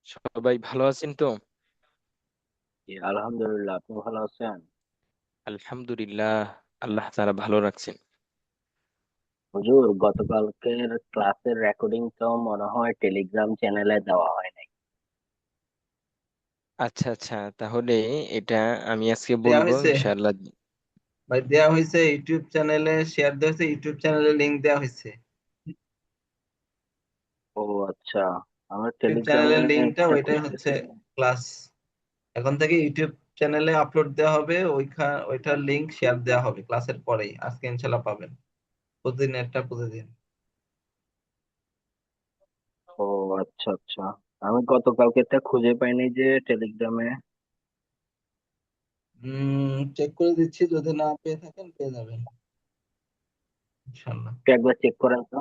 সবাই ভালো আছেন তো? জি, আলহামদুলিল্লাহ। আপনি ভালো আছেন? আলহামদুলিল্লাহ। আল্লাহ তাআলা ভালো রাখছেন। হুজুর, গতকালকের ক্লাসের রেকর্ডিংটাও মনে হয় টেলিগ্রাম চ্যানেলে দেওয়া হয় নাই। আচ্ছা আচ্ছা, তাহলে এটা আমি আজকে দেয়া বলবো হয়েছে ইনশাআল্লাহ। ভাই, দেয়া হয়েছে ইউটিউব চ্যানেলে, শেয়ার দেওয়া হয়েছে, ইউটিউব চ্যানেলে লিংক দেওয়া হয়েছে। ও আচ্ছা, আমার ইউটিউব চ্যানেলের টেলিগ্রামে লিংকটা ওইটাই হচ্ছে খুঁজতেছি। ক্লাস। এখন থেকে ইউটিউব চ্যানেলে আপলোড দেওয়া হবে, ওইটার লিংক শেয়ার দেওয়া হবে ক্লাসের পরেই। আজকে ইনশাল্লাহ পাবেন। প্রতিদিন একটা, প্রতিদিন। ও আচ্ছা আচ্ছা, আমি গতকালকেরটা খুঁজে পাইনি যে টেলিগ্রামে। চেক করে দিচ্ছি, যদি না পেয়ে থাকেন পেয়ে যাবেন ইনশাল্লাহ। একটু একবার চেক করেন তো।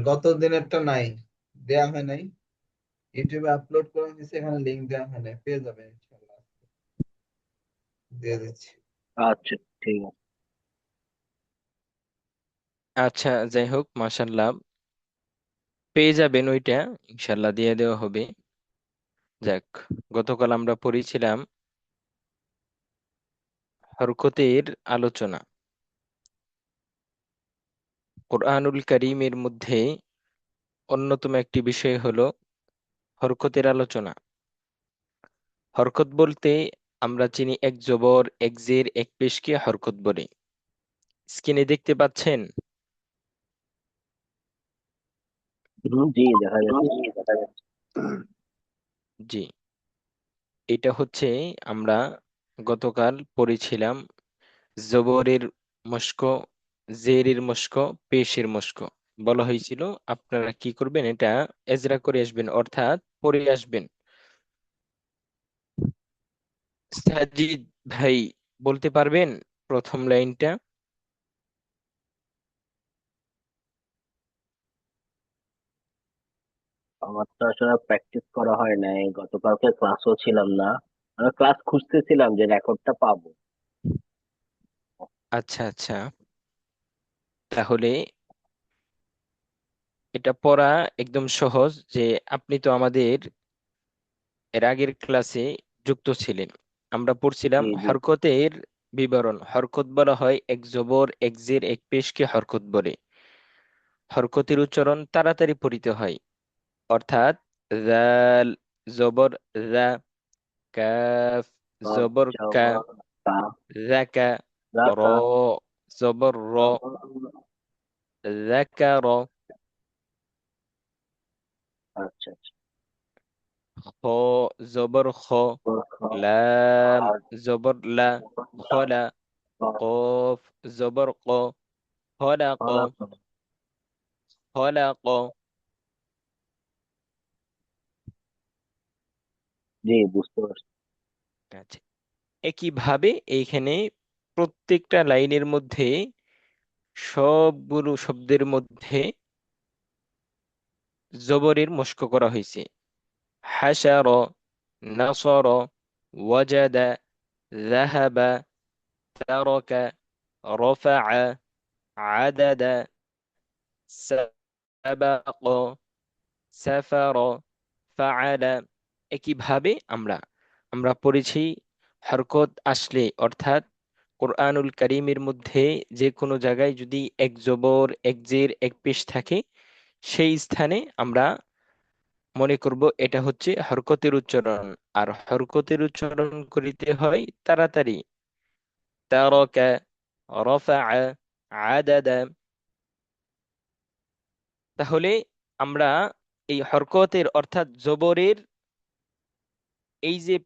গত দিনেরটা নাই, দেয়া হয় নাই। ইউটিউবে আপলোড করা হয়েছে, এখানে লিংক দেওয়া হয় নাই, পেয়ে যাবেন ইনশাল্লাহ। দিয়ে দিচ্ছি। আচ্ছা, ঠিক আছে। আচ্ছা, যাই হোক, মাশাআল্লাহ, পেয়ে যাবেন ওইটা। ইনশাআল্লাহ দিয়ে দেওয়া হবে। যাক, গতকাল আমরা পড়েছিলাম হরকতের আলোচনা। কোরআনুল কারীমের মধ্যে অন্যতম একটি বিষয় হলো হরকতের আলোচনা। হরকত বলতে আমরা চিনি এক জবর, এক জের, এক পেশকে হরকত বলে। স্ক্রিনে দেখতে পাচ্ছেন? জি, দেখা যাচ্ছে। জি, এটা হচ্ছে, আমরা গতকাল পড়েছিলাম জবরের মস্ক, জেরের মস্ক, পেশের মস্ক। বলা হয়েছিল আপনারা কি করবেন, এটা এজরা করে আসবেন, অর্থাৎ পড়ে আসবেন। সাজিদ ভাই, বলতে পারবেন প্রথম লাইনটা? আমার তো আসলে প্র্যাকটিস করা হয় নাই, গতকালকে ক্লাসও ছিলাম না। আমি ক্লাস খুঁজতেছিলাম যে রেকর্ডটা পাবো। আচ্ছা আচ্ছা, তাহলে এটা পড়া একদম সহজ। যে আপনি তো আমাদের এর আগের ক্লাসে যুক্ত ছিলেন। আমরা পড়ছিলাম জি জি। হরকতের বিবরণ। হরকত বলা হয় এক জবর, এক জের, এক পেশকে হরকত বলে। হরকতের উচ্চারণ তাড়াতাড়ি পড়িতে হয়, অর্থাৎ জাল জবর জা, কাফ জবর কা, যাকা, র রাকা। জবর র, যাকার, আচ্ছা আচ্ছা। খ জবর খ, লাম জবর লা, খলা, কফ জবর ক, খলাক, খলাক। জি, বুঝতে পারছি। আচ্ছা, একইভাবে এইখানে প্রত্যেকটা লাইনের মধ্যে সবগুলো শব্দের মধ্যে জবরের মশক করা হয়েছে। হাসার, নাসর, ওয়াজাদা, যাহাবা, তারাকা, রফা, আদাদা, সাবাক, সাফার, ফাআলা। একইভাবে আমরা আমরা পড়েছি হরকত আসলে, অর্থাৎ কোরআনুল কারীমের মধ্যে যে কোনো জায়গায় যদি এক জবর, এক জের, এক পেশ থাকে, সেই স্থানে আমরা মনে করব এটা হচ্ছে হরকতের উচ্চারণ। আর হরকতের উচ্চারণ করিতে হয় তাড়াতাড়ি। তারাকা, রফা, আদাদা। তাহলে আমরা এই হরকতের অর্থাৎ জবরের এই যে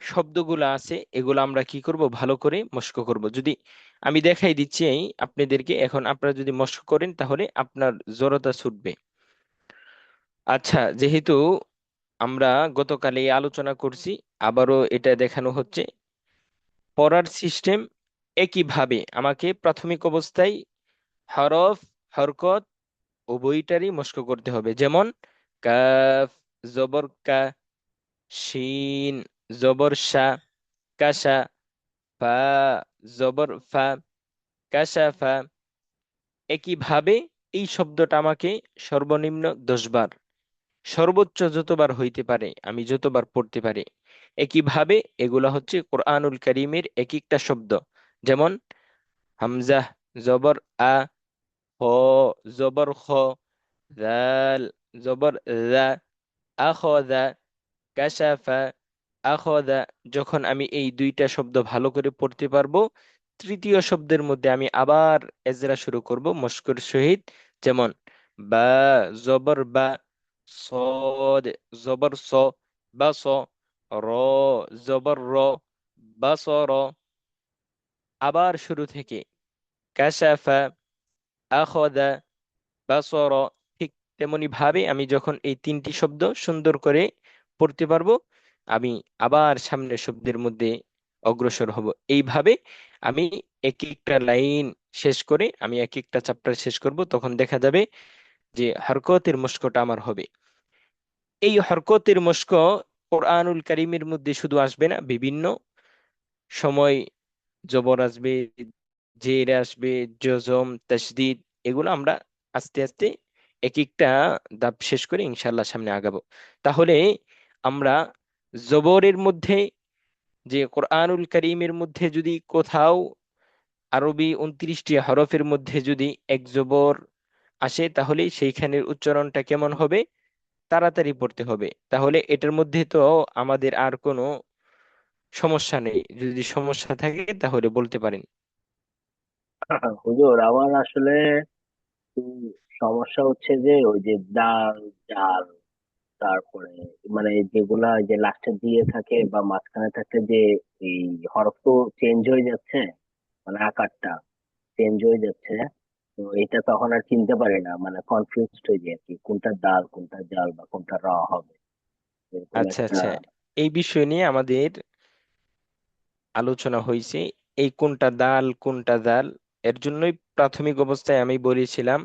শব্দগুলো আছে, এগুলো আমরা কি করব, ভালো করে মস্ক করব। যদি আমি দেখাই দিচ্ছি আপনাদেরকে, এখন আপনারা যদি মস্ক করেন তাহলে আপনার জড়তা ছুটবে। আচ্ছা, যেহেতু আমরা গতকাল এই আলোচনা করছি, আবারও এটা দেখানো হচ্ছে। পড়ার সিস্টেম একইভাবে আমাকে প্রাথমিক অবস্থায় হরফ হরকত উভয়টারই মশক করতে হবে। যেমন কাফ জবর কা, শিন জবর শা, কাশা, ফা জবর ফা, কাশাফা। একইভাবে এই শব্দটা আমাকে সর্বনিম্ন 10 বার, সর্বোচ্চ যতবার হইতে পারে আমি যতবার পড়তে পারি। একইভাবে এগুলা হচ্ছে কোরআনুল কারীমের এক একটা শব্দ। যেমন হামজা জবর আ, হ জবর খ, দাল জবর দা, আখদা, কাশাফা, আখদা। যখন আমি এই দুইটা শব্দ ভালো করে পড়তে পারবো, তৃতীয় শব্দের মধ্যে আমি আবার এজরা শুরু করব মস্কর সহিত। যেমন বা জবর বা, সদ জবর স, বা স, র জবর র, বা স র। আবার শুরু থেকে কাশাফা, আখদা, বাসর। ঠিক তেমনি ভাবে আমি যখন এই তিনটি শব্দ সুন্দর করে পড়তে পারবো, আমি আবার সামনের শব্দের মধ্যে অগ্রসর হব। এইভাবে আমি এক একটা লাইন শেষ করে আমি এক একটা চ্যাপ্টার শেষ করব, তখন দেখা যাবে যে হরকতের মশকটা আমার হবে। এই হরকতের মশক কোরআনুল কারীমের মধ্যে শুধু আসবে না, বিভিন্ন সময় জবর আসবে, জের আসবে, জজম, তাসদিদ। এগুলো আমরা আস্তে আস্তে এক একটা ধাপ শেষ করে ইনশাল্লাহ সামনে আগাবো। তাহলে আমরা জবরের মধ্যে, যে কোরআনুল কারীমের মধ্যে যদি কোথাও আরবি 29টি হরফের মধ্যে যদি এক জবর আসে, তাহলে সেইখানের উচ্চারণটা কেমন হবে? তাড়াতাড়ি পড়তে হবে। তাহলে এটার মধ্যে তো আমাদের আর কোনো সমস্যা নেই। যদি সমস্যা থাকে তাহলে বলতে পারেন। হুজুর, আমার আসলে সমস্যা হচ্ছে যে ওই যে ডাল, জাল, তারপরে মানে যেগুলা যে লাস্টে দিয়ে থাকে বা মাঝখানে থাকে যে এই হরফ তো চেঞ্জ হয়ে যাচ্ছে, মানে আকারটা চেঞ্জ হয়ে যাচ্ছে। তো এটা তখন আর চিনতে পারি না, মানে কনফিউজড হয়ে যায় আর কি, কোনটা দাল কোনটা জাল বা কোনটা র হবে, এরকম আচ্ছা একটা। আচ্ছা, এই বিষয় নিয়ে আমাদের আলোচনা হয়েছে। এই কোনটা দাল কোনটা দাল, এর জন্যই প্রাথমিক অবস্থায় আমি বলেছিলাম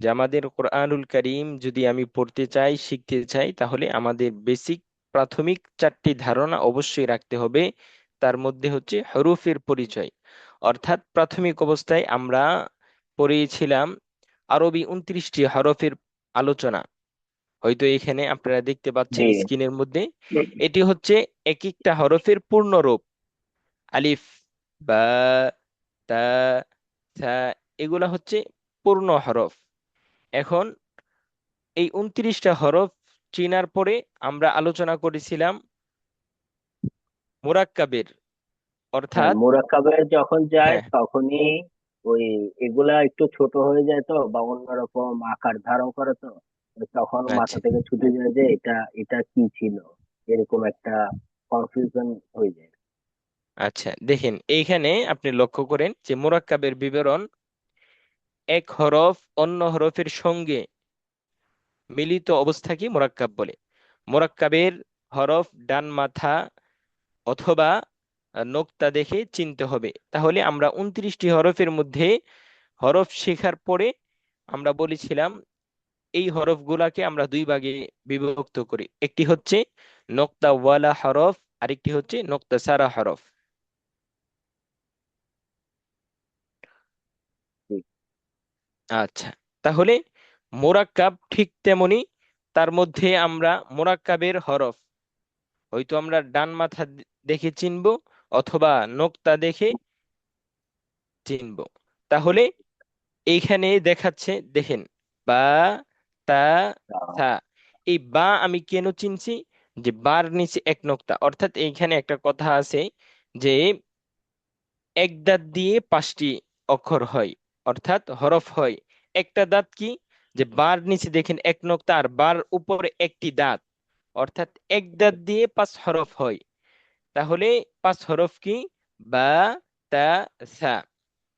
যে আমাদের কোরআনুল কারীম যদি আমি পড়তে চাই, শিখতে চাই, তাহলে আমাদের বেসিক প্রাথমিক 4টি ধারণা অবশ্যই রাখতে হবে। তার মধ্যে হচ্ছে হরফের পরিচয়। অর্থাৎ প্রাথমিক অবস্থায় আমরা পড়িয়েছিলাম আরবি 29টি হরফের আলোচনা। হয়তো এখানে আপনারা দেখতে জি। পাচ্ছেন স্ক্রিনের মধ্যে। এটি হচ্ছে এক একটা হরফের পূর্ণ রূপ। আলিফ, বা, তা, থা, এগুলা হচ্ছে পূর্ণ হরফ। এখন এই 29টা হরফ চিনার পরে আমরা আলোচনা করেছিলাম মুরাক্কাবের, হ্যাঁ, অর্থাৎ মোরাক্কাবে যখন যায় হ্যাঁ, তখনই ওই এগুলা একটু ছোট হয়ে যায় তো, বা অন্যরকম আকার ধারণ করে তো, তখন মাথা আচ্ছা থেকে ছুটে যায় যে এটা এটা কি ছিল, এরকম একটা কনফিউশন হয়ে যায়। আচ্ছা, দেখেন এইখানে আপনি লক্ষ্য করেন যে মুরাক্কাবের বিবরণ এক হরফ অন্য হরফের সঙ্গে মিলিত অবস্থাকে মুরাক্কাব বলে। মুরাক্কাবের হরফ ডান মাথা অথবা নোক্তা দেখে চিনতে হবে। তাহলে আমরা 29টি হরফের মধ্যে হরফ শেখার পরে আমরা বলেছিলাম এই হরফগুলাকে আমরা দুই ভাগে বিভক্ত করি। একটি হচ্ছে নোক্তা ওয়ালা হরফ, আরেকটি হচ্ছে নোক্তা সারা হরফ। ঠিক। আচ্ছা, তাহলে মোরাক্কাব ঠিক তেমনি। তার মধ্যে আমরা মোরাক্কাবের হরফ হয়তো আমরা ডান মাথা দেখে চিনবো, অথবা নোক্তা দেখে চিনবো। তাহলে এইখানে দেখাচ্ছে, দেখেন, বা, তা, আহ, থা। এই বা আমি কেন চিনছি? যে বার নিচে এক নোক্তা, অর্থাৎ এইখানে একটা কথা আছে যে এক দাঁত দিয়ে 5টি অক্ষর হয়, অর্থাৎ হরফ হয়। একটা দাঁত কি? যে বার নিচে দেখেন এক নোক্তা, আর বার উপরে একটি দাঁত, অর্থাৎ এক দাঁত দিয়ে 5 হরফ হয়। তাহলে 5 হরফ কি? বা, তা, সা।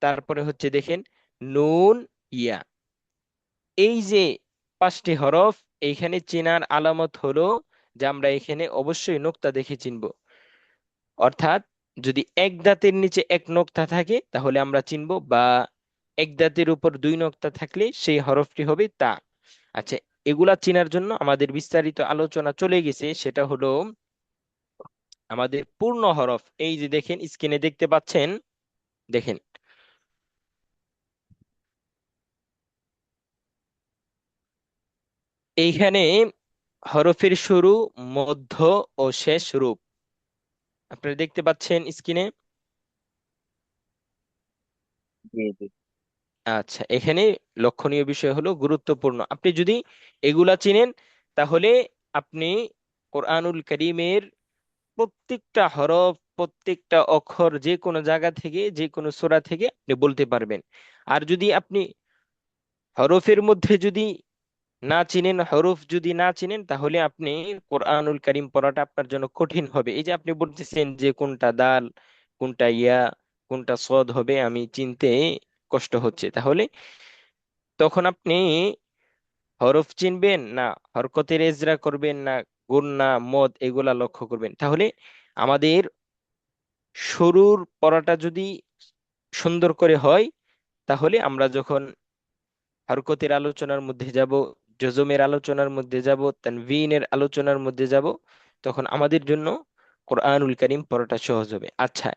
তারপরে হচ্ছে দেখেন নুন, ইয়া। এই যে 5টি হরফ, এইখানে চেনার আলামত হলো যে আমরা এখানে অবশ্যই নোক্তা দেখে চিনব। অর্থাৎ যদি এক দাঁতের নিচে এক নোক্তা থাকে তাহলে আমরা চিনব, বা এক দাঁতের উপর দুই নোক্তা থাকলে সেই হরফটি হবে তা। আচ্ছা, এগুলা চেনার জন্য আমাদের বিস্তারিত আলোচনা চলে গেছে, সেটা হলো আমাদের পূর্ণ হরফ। এই যে দেখেন স্ক্রিনে দেখতে পাচ্ছেন, দেখেন এইখানে হরফের শুরু, মধ্য ও শেষ রূপ আপনারা দেখতে পাচ্ছেন স্ক্রিনে। জি জি। আচ্ছা, এখানে লক্ষণীয় বিষয় হলো গুরুত্বপূর্ণ, আপনি যদি এগুলা চিনেন তাহলে আপনি কোরআনুল কারীমের প্রত্যেকটা হরফ, প্রত্যেকটা অক্ষর যে কোনো জায়গা থেকে, যে কোনো সূরা থেকে আপনি বলতে পারবেন। আর যদি আপনি হরফের মধ্যে যদি না চিনেন, হরফ যদি না চিনেন, তাহলে আপনি কোরআনুল কারীম পড়াটা আপনার জন্য কঠিন হবে। এই যে আপনি বলতেছেন যে কোনটা দাল, কোনটা ইয়া, কোনটা সদ হবে আমি চিনতে কষ্ট হচ্ছে, তাহলে তখন আপনি হরফ চিনবেন না, হরকতের এজরা করবেন না, গুণনা মদ এগুলা লক্ষ্য করবেন। তাহলে আমাদের শুরুর পড়াটা যদি সুন্দর করে হয়, তাহলে আমরা যখন হরকতের আলোচনার মধ্যে যাব, জজমের আলোচনার মধ্যে যাব, তানভিনের আলোচনার মধ্যে যাব, তখন আমাদের জন্য কোরআনুল কারীম পড়াটা সহজ হবে। আচ্ছা,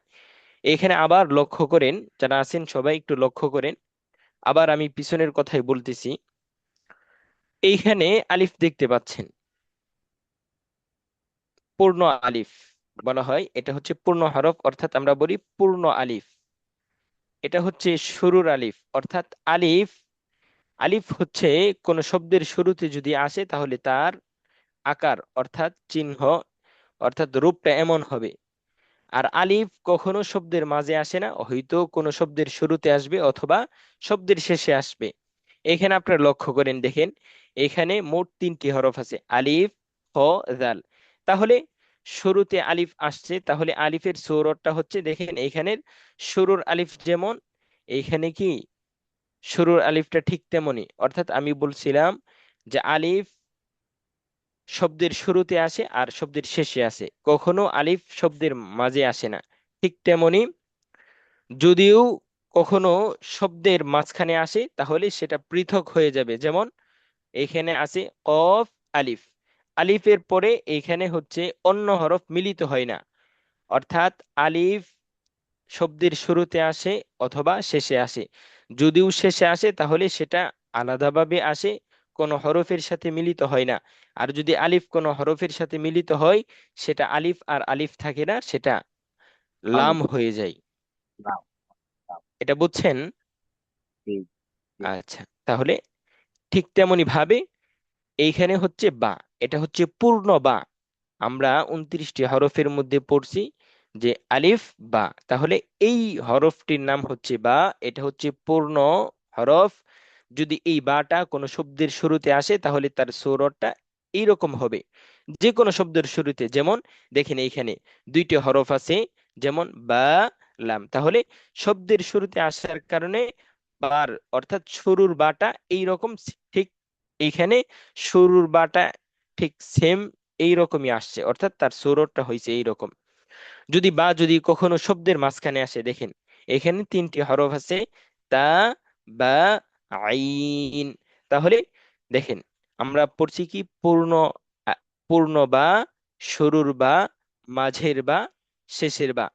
এখানে আবার লক্ষ্য করেন, যারা আছেন সবাই একটু লক্ষ্য করেন, আবার আমি পিছনের কথাই বলতেছি। এইখানে আলিফ দেখতে পাচ্ছেন, পূর্ণ আলিফ বলা হয়, এটা হচ্ছে পূর্ণ হরফ, অর্থাৎ আমরা বলি পূর্ণ আলিফ। এটা হচ্ছে শুরুর আলিফ, অর্থাৎ আলিফ, আলিফ হচ্ছে কোন শব্দের শুরুতে যদি আসে তাহলে তার আকার অর্থাৎ চিহ্ন অর্থাৎ রূপটা এমন হবে। আর আলিফ কখনো শব্দের মাঝে আসে না, হয়তো কোনো শব্দের শুরুতে আসবে অথবা শব্দের শেষে আসবে। এখানে আপনারা লক্ষ্য করেন, দেখেন এখানে মোট তিনটি হরফ আছে, আলিফ, হ, জাল। তাহলে শুরুতে আলিফ আসছে, তাহলে আলিফের সূরতটা হচ্ছে, দেখেন এখানের শুরুর আলিফ যেমন, এইখানে কি শুরুর আলিফটা ঠিক তেমনি। অর্থাৎ আমি বলছিলাম যে আলিফ শব্দের শুরুতে আসে আর শব্দের শেষে আসে, কখনো আলিফ শব্দের মাঝে আসে না। ঠিক তেমনি যদিও কখনো শব্দের মাঝখানে আসে তাহলে সেটা পৃথক হয়ে যাবে, যেমন এখানে আছে কফ, আলিফ, আলিফের পরে এখানে হচ্ছে অন্য হরফ মিলিত হয় না, অর্থাৎ আলিফ শব্দের শুরুতে আসে অথবা শেষে আসে। যদিও শেষে আসে তাহলে সেটা আলাদাভাবে আসে, কোনো হরফের সাথে মিলিত হয় না। আর যদি আলিফ কোনো হরফের সাথে মিলিত হয়, সেটা আলিফ আর আলিফ থাকে না, সেটা লাম আমি হয়ে যায়। নাম নাম। এটা বুঝছেন? জি জি। আচ্ছা, তাহলে ঠিক তেমনি ভাবে এইখানে হচ্ছে বা, এটা হচ্ছে পূর্ণ বা। আমরা 29টি হরফের মধ্যে পড়ছি যে আলিফ বা, তাহলে এই হরফটির নাম হচ্ছে বা, এটা হচ্ছে পূর্ণ হরফ। যদি এই বাটা কোনো শব্দের শুরুতে আসে তাহলে তার সূরতটা এইরকম হবে, যে কোনো শব্দের শুরুতে। যেমন দেখেন এইখানে দুইটি হরফ আছে, যেমন বা, লাম, তাহলে শব্দের শুরুতে আসার কারণে বার অর্থাৎ শুরুর বাটা এইরকম, ঠিক এইখানে শুরুর বাটা ঠিক সেম এইরকমই আসছে, অর্থাৎ তার সুরটা হয়েছে এইরকম। যদি বা যদি কখনো শব্দের মাঝখানে আসে, দেখেন এখানে তিনটি হরফ আছে, তা, বা, আইন। তাহলে দেখেন আমরা পড়ছি কি পূর্ণ, আ, পূর্ণ বা, শুরুর বা, মাঝের বা, শেষের বা।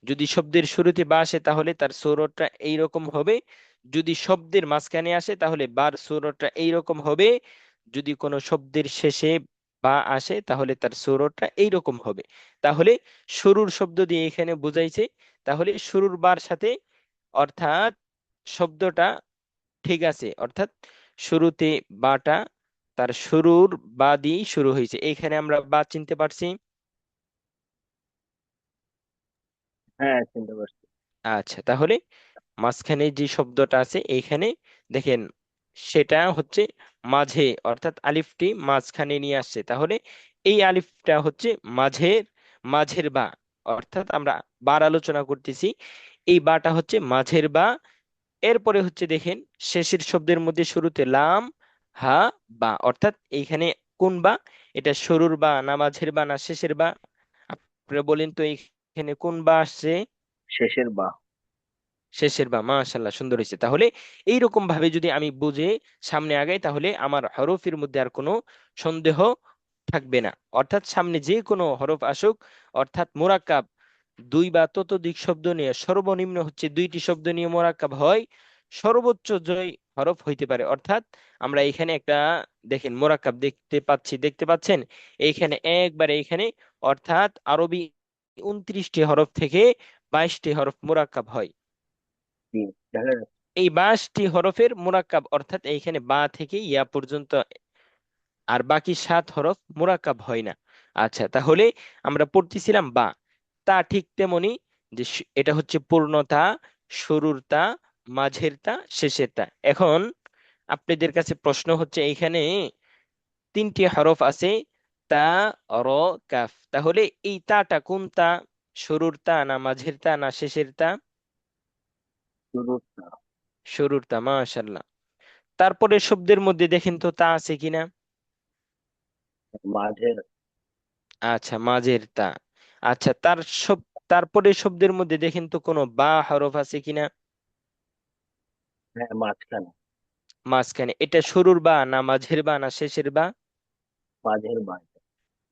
যদি শব্দের শুরুতে বা আসে তাহলে তার সূরতটা এইরকম হবে, যদি শব্দের মাঝখানে আসে তাহলে বার সূরতটা এইরকম হবে, যদি কোনো শব্দের শেষে বা আসে তাহলে তার সূরতটা এইরকম হবে। তাহলে শুরুর শব্দ দিয়ে এখানে বুঝাইছে, তাহলে শুরুর বার সাথে, অর্থাৎ শব্দটা ঠিক আছে, অর্থাৎ শুরুতে বাটা তার শুরুর বা দিয়েই শুরু হয়েছে, এইখানে আমরা বা চিনতে পারছি। হ্যাঁ, চিনতে পারছি। আচ্ছা, তাহলে মাঝখানে যে শব্দটা আছে এইখানে দেখেন সেটা হচ্ছে মাঝে, অর্থাৎ আলিফটি মাঝখানে নিয়ে আসছে, তাহলে এই আলিফটা হচ্ছে মাঝের, মাঝের বা, অর্থাৎ আমরা বার আলোচনা করতেছি, এই বাটা হচ্ছে মাঝের বা। এরপরে হচ্ছে দেখেন শেষের শব্দের মধ্যে শুরুতে লাম, হা, বা, অর্থাৎ এইখানে কোন বা, এটা শুরুর বা না মাঝের বা না শেষের বা? আপনারা বলেন তো এখানে কোন বা আসছে? শেষের বা। শেষের বা। মাশাআল্লাহ, সুন্দর হয়েছে। তাহলে এইরকম ভাবে যদি আমি বুঝে সামনে আগাই, তাহলে আমার হরফের মধ্যে আর কোনো সন্দেহ থাকবে না। অর্থাৎ সামনে যে কোনো হরফ আসুক, অর্থাৎ মোরাক্কাব দুই বা ততোধিক শব্দ নিয়ে, সর্বনিম্ন হচ্ছে দুইটি শব্দ নিয়ে মোরাক্কাব হয়, সর্বোচ্চ জয় হরফ হইতে পারে। অর্থাৎ আমরা এখানে একটা, দেখেন, মোরাক্কাব দেখতে পাচ্ছেন এইখানে, একবারে এইখানে, অর্থাৎ আরবি 29টি হরফ থেকে 22টি হরফ মোরাক্কাব হয়। জি, দেখা যাচ্ছে। এই 22টি হরফের মোরাক্কাব, অর্থাৎ এইখানে বা থেকে ইয়া পর্যন্ত, আর বাকি 7 হরফ মোরাক্কাব হয় না। আচ্ছা, তাহলে আমরা পড়তেছিলাম বা। তা ঠিক তেমনি, যে এটা হচ্ছে পূর্ণতা, শুরুর তা, মাঝের তা, শেষের তা। এখন আপনাদের কাছে প্রশ্ন হচ্ছে, এইখানে 3টি হরফ আছে, তা, র, কাফ। তাহলে এই তাটা কোন তা? শুরুর তা না মাঝের তা না শেষের তা? শুরুটা। শুরুর তা, মাশাআল্লাহ। তারপরে শব্দের মধ্যে দেখেন তো তা আছে কিনা। মাঝের। আচ্ছা, মাঝের তা। আচ্ছা, তারপরে শব্দের মধ্যে দেখেন তো কোনো বা হরফ আছে কিনা। হ্যাঁ, মাঝখানে। মাঝখানে, এটা শুরুর বা না মাঝের বা না শেষের বা? মাঝের বা।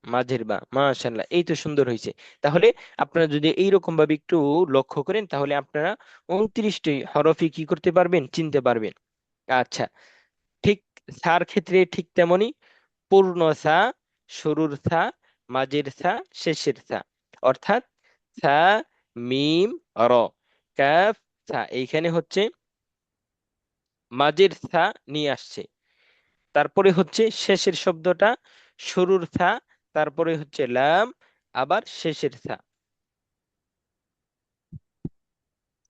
মাঝের বা। মাশাআল্লাহ, এই তো সুন্দর হয়েছে। তাহলে আপনারা যদি এইরকম ভাবে একটু লক্ষ্য করেন, তাহলে আপনারা 29টি হরফই কি করতে পারবেন, চিনতে পারবেন। আচ্ছা, ঠিক সার ক্ষেত্রে ঠিক তেমনি, পূর্ণ সা, শুরুর সা, মাঝের সা, শেষের সা। অর্থাৎ সা, মিম, র, কাফ, সা, এইখানে হচ্ছে মাঝের সা নিয়ে আসছে। তারপরে হচ্ছে শেষের শব্দটা শুরুর সা, তারপরে হচ্ছে লাম, আবার শেষের সা।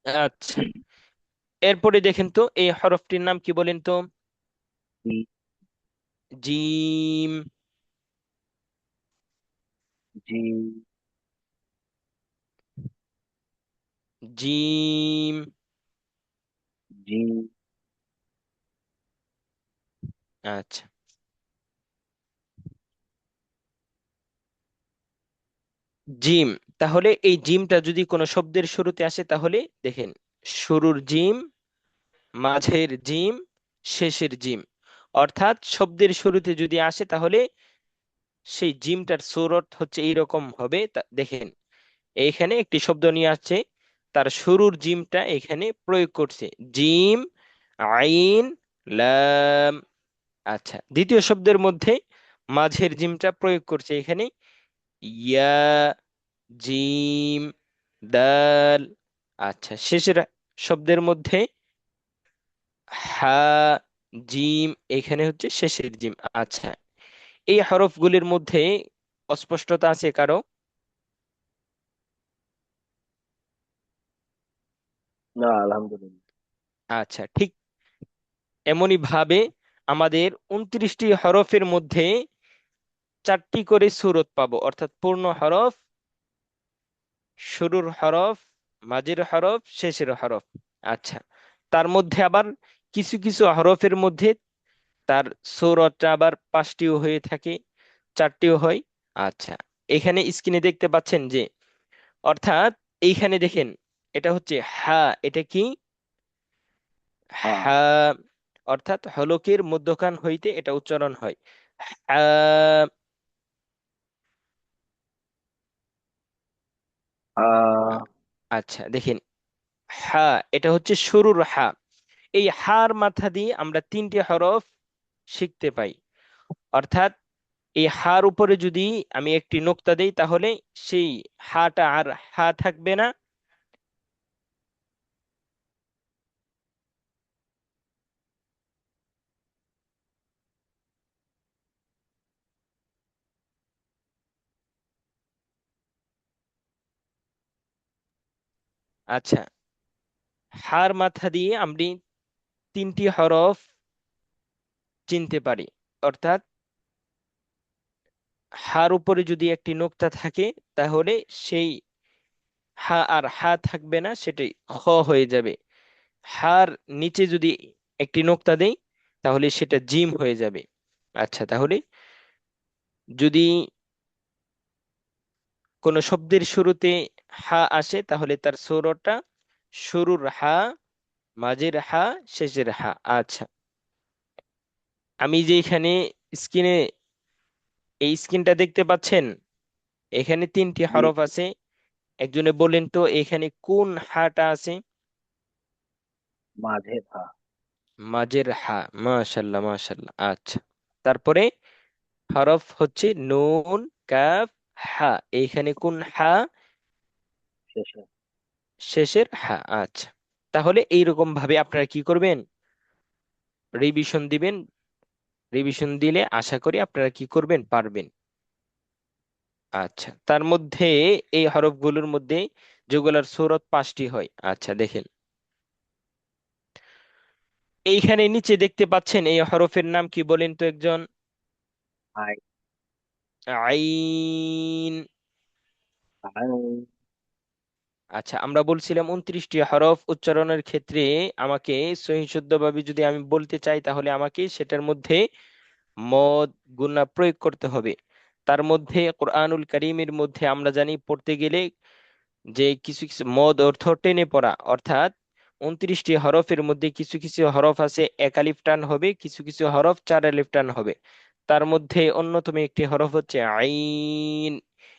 আচ্ছা, এরপরে দেখেন তো এই হরফটির নাম কি বলেন তো। জি। জিম। জি। জিম। জি। আচ্ছা, জিম। তাহলে এই জিমটা যদি কোনো শব্দের শুরুতে আসে, তাহলে দেখেন, শুরুর জিম, মাঝের জিম, শেষের জিম। অর্থাৎ শব্দের শুরুতে যদি আসে, তাহলে সেই জিমটার সুরত হচ্ছে এইরকম হবে। দেখেন, এইখানে একটি শব্দ নিয়ে আসছে, তার শুরুর জিমটা এখানে প্রয়োগ করছে, জিম, আইন, লাম। আচ্ছা, দ্বিতীয় শব্দের মধ্যে মাঝের জিমটা প্রয়োগ করছে এখানে, ইয়া, জিম, দাল। আচ্ছা, শেষের শব্দের মধ্যে হা, জিম, এখানে হচ্ছে শেষের জিম। আচ্ছা, এই হরফগুলির মধ্যে অস্পষ্টতা আছে কারো? না, আলহামদুলিল্লাহ। আচ্ছা, ঠিক এমনই ভাবে আমাদের 29টি হরফের মধ্যে 4টি করে সূরত পাবো, অর্থাৎ পূর্ণ হরফ, শুরুর হরফ, মাঝের হরফ, শেষের হরফ। আচ্ছা, তার মধ্যে আবার কিছু কিছু হরফের মধ্যে তার সূরতটা আবার 5টিও হয়ে থাকে, 4টিও হয়। আচ্ছা, এখানে স্ক্রিনে দেখতে পাচ্ছেন যে, অর্থাৎ এইখানে দেখেন, এটা হচ্ছে হা, এটা কি? হ্যাঁ। হা, অর্থাৎ হলকের মধ্যখান হইতে এটা উচ্চারণ হয়, হা। আহ। আচ্ছা, দেখেন, হা, এটা হচ্ছে শুরুর হা। এই হার মাথা দিয়ে আমরা 3টি হরফ শিখতে পাই। অর্থাৎ এই হার উপরে যদি আমি একটি নোক্তা দেই, তাহলে সেই হাটা আর হা থাকবে না। আচ্ছা, হার মাথা দিয়ে আমি 3টি হরফ চিনতে পারি। অর্থাৎ হার উপরে যদি একটি নোক্তা থাকে, তাহলে সেই হা আর হা থাকবে না, সেটাই খ হয়ে যাবে। হার নিচে যদি একটি নোক্তা দেই, তাহলে সেটা জিম হয়ে যাবে। আচ্ছা, তাহলে যদি কোন শব্দের শুরুতে হা আসে তাহলে তার সূরাটা শুরুর হা, মাঝের হা, শেষের হা। আচ্ছা, আমি যে এখানে স্ক্রিনে এই স্ক্রিনটা দেখতে পাচ্ছেন, এখানে তিনটি জি, হরফ আছে। একজনে বলেন তো এখানে কোন হাটা আছে? মাঝে থা। মাঝের হা। মাশাল্লাহ মাশাল্লাহ। আচ্ছা, তারপরে হরফ হচ্ছে নুন, কাফ, হা। এইখানে কোন হা? শেষে। শেষের হা। আচ্ছা, তাহলে এইরকম ভাবে আপনারা কি করবেন? রিভিশন দিবেন। রিভিশন দিলে আশা করি আপনারা কি করবেন, পারবেন। আচ্ছা, তার মধ্যে এই হরফগুলোর মধ্যে যেগুলার সূরত 5টি হয়। আচ্ছা দেখেন, এইখানে নিচে দেখতে পাচ্ছেন এই হরফের নাম কি বলেন তো একজন? আই। আইন। আই। আচ্ছা, আমরা বলছিলাম 29টি হরফ উচ্চারণের ক্ষেত্রে আমাকে সহিশুদ্ধভাবে যদি আমি বলতে চাই তাহলে আমাকে সেটার মধ্যে মদ গুণা প্রয়োগ করতে হবে। তার মধ্যে কোরআনুল কারীমের মধ্যে আমরা জানি পড়তে গেলে যে কিছু কিছু মদ অর্থ টেনে পড়া, অর্থাৎ 29টি হরফের মধ্যে কিছু কিছু হরফ আছে এক আলিফ টান হবে, কিছু কিছু হরফ 4 আলিফ টান হবে। তার মধ্যে অন্যতম একটি হরফ হচ্ছে আইন।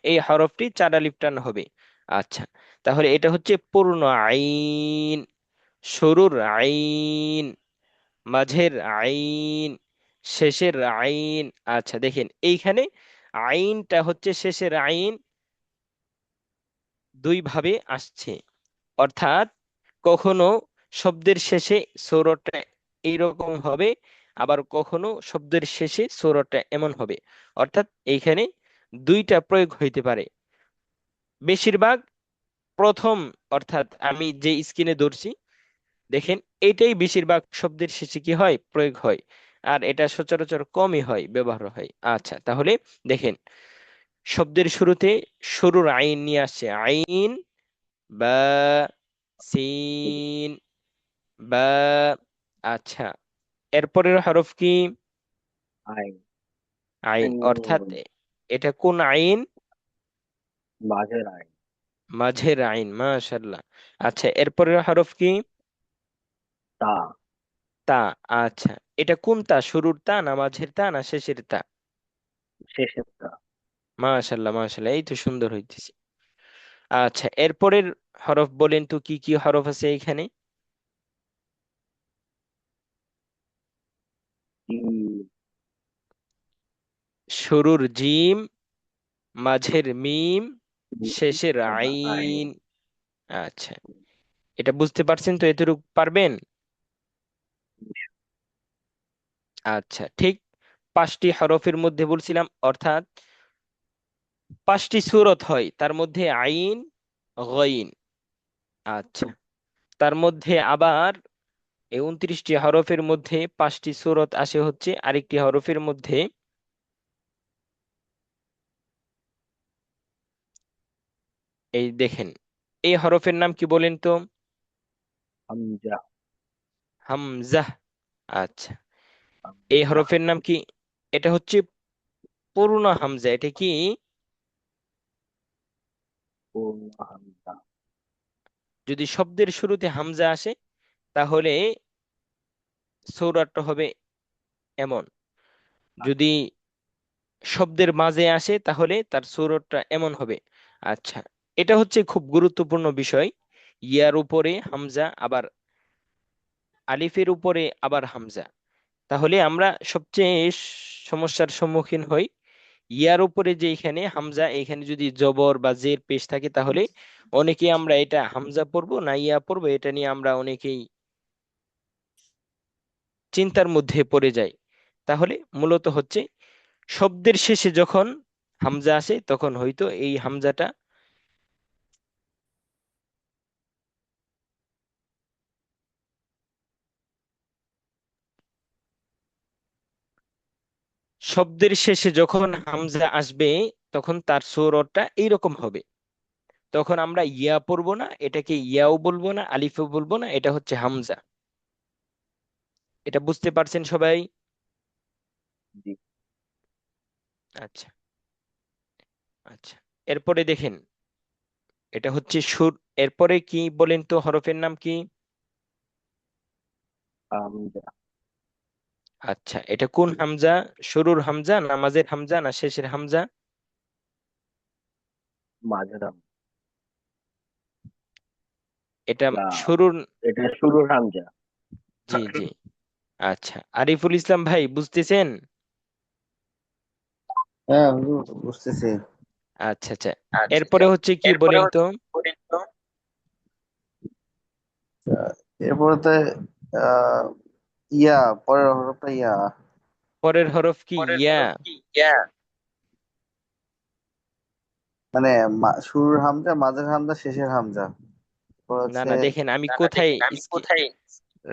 এই হরফটি 4 আলিফ টান হবে। আচ্ছা, তাহলে এটা হচ্ছে পূর্ণ আইন, শুরুর আইন, মাঝের আইন, শেষের আইন। আচ্ছা দেখেন এইখানে আইনটা হচ্ছে শেষের আইন দুই ভাবে আসছে, অর্থাৎ কখনো শব্দের শেষে সূরাটা এইরকম হবে, আবার কখনো শব্দের শেষে সূরাটা এমন হবে। অর্থাৎ এইখানে দুইটা প্রয়োগ হইতে পারে। বেশিরভাগ প্রথম, অর্থাৎ আমি যে স্ক্রিনে ধরছি দেখেন, এইটাই বেশিরভাগ শব্দের শেষে কি হয়, প্রয়োগ হয়। আর এটা সচরাচর কমই হয়, ব্যবহার হয়। আচ্ছা তাহলে দেখেন, শব্দের শুরুতে শুরুর আইন নিয়ে আসছে, আইন, বা, সিন, বা। আচ্ছা, এরপরের হরফ কি? আই। আইন, অর্থাৎ উম, এটা কোন আইন? মাঝের আই। মাঝের আইন। মাশাআল্লাহ। আচ্ছা, এরপরের হরফ কি? তা। তা। আচ্ছা, এটা কোন তা? শুরুর তা, না মাঝের তা, না শেষের তা? শেষের তা। মাশাআল্লাহ মাশাআল্লাহ, এই তো সুন্দর হইতেছে। আচ্ছা, এরপরের হরফ বলেন তো কি কি হরফ আছে এখানে? ই। শুরুর জিম, মাঝের মিম, শেষের আই। আইন। আচ্ছা, এটা বুঝতে পারছেন তো? এতটুকু পারবেন? আচ্ছা, ঠিক 5টি হরফের মধ্যে বলছিলাম, অর্থাৎ 5টি সূরত হয়, তার মধ্যে আইন, গইন। আচ্ছা, তার মধ্যে আবার এই 29টি হরফের মধ্যে 5টি সূরত আসে হচ্ছে আরেকটি হরফের মধ্যে। এই দেখেন, এই হরফের নাম কি বলেন তো? হামজা। হামজাহ। আচ্ছা, এই হামজা। হরফের নাম কি? এটা হচ্ছে পূর্ণ হামজা। এটা কি? পূর্ণ হামজা। যদি শব্দের শুরুতে হামজা আসে তাহলে সূরাটা হবে এমন, যদি শব্দের মাঝে আসে তাহলে তার সূরতটা এমন হবে। আচ্ছা, এটা হচ্ছে খুব গুরুত্বপূর্ণ বিষয়। ইয়ার উপরে হামজা, আবার আলিফের উপরে আবার হামজা। তাহলে আমরা সবচেয়ে সমস্যার সম্মুখীন হই, ইয়ার উপরে যে এখানে হামজা, এখানে যদি জবর বা জের পেশ থাকে তাহলে অনেকেই আমরা এটা হামজা পড়বো না ইয়া পড়বো, এটা নিয়ে আমরা অনেকেই চিন্তার মধ্যে পড়ে যাই। তাহলে মূলত হচ্ছে শব্দের শেষে যখন হামজা আসে তখন হয়তো এই হামজাটা শব্দের শেষে যখন হামজা আসবে তখন তার সূরতটা এইরকম হবে। তখন আমরা ইয়া পড়বো না, এটাকে ইয়াও বলবো না, আলিফও বলবো না, এটা হচ্ছে হামজা। এটা বুঝতে পারছেন সবাই? জি। আচ্ছা। আচ্ছা, এরপরে দেখেন, এটা হচ্ছে সুর। এরপরে কি বলেন তো, হরফের নাম কি? হামজা। আচ্ছা, এটা কোন হামজা? শুরুর হামজা, নামাজের হামজা, না শেষের হামজা? মাঝরাম। এটা না, শুরুর। এটা শুরুর হামজা। জি জি। আচ্ছা, আরিফুল ইসলাম ভাই বুঝতেছেন? হ্যাঁ হুজুর, বুঝতেছি। আচ্ছা আচ্ছা। আচ্ছা এরপরে আচ্ছা। হচ্ছে কি এরপরে বলেন তো? হচ্ছে কি বলেন তো? আহ, এরপরে আহ ইয়া, পরের হরফটা ইয়া। পরের হরফ কি পরের ইয়া? হরফ কি ইয়া? মানে শুরুর হামজা, মাঝের হামজা, শেষের হামজা। এরপর না হচ্ছে। না, দেখেন আমি না না, কোথায় দেখেন আমি ইসকি কোথায়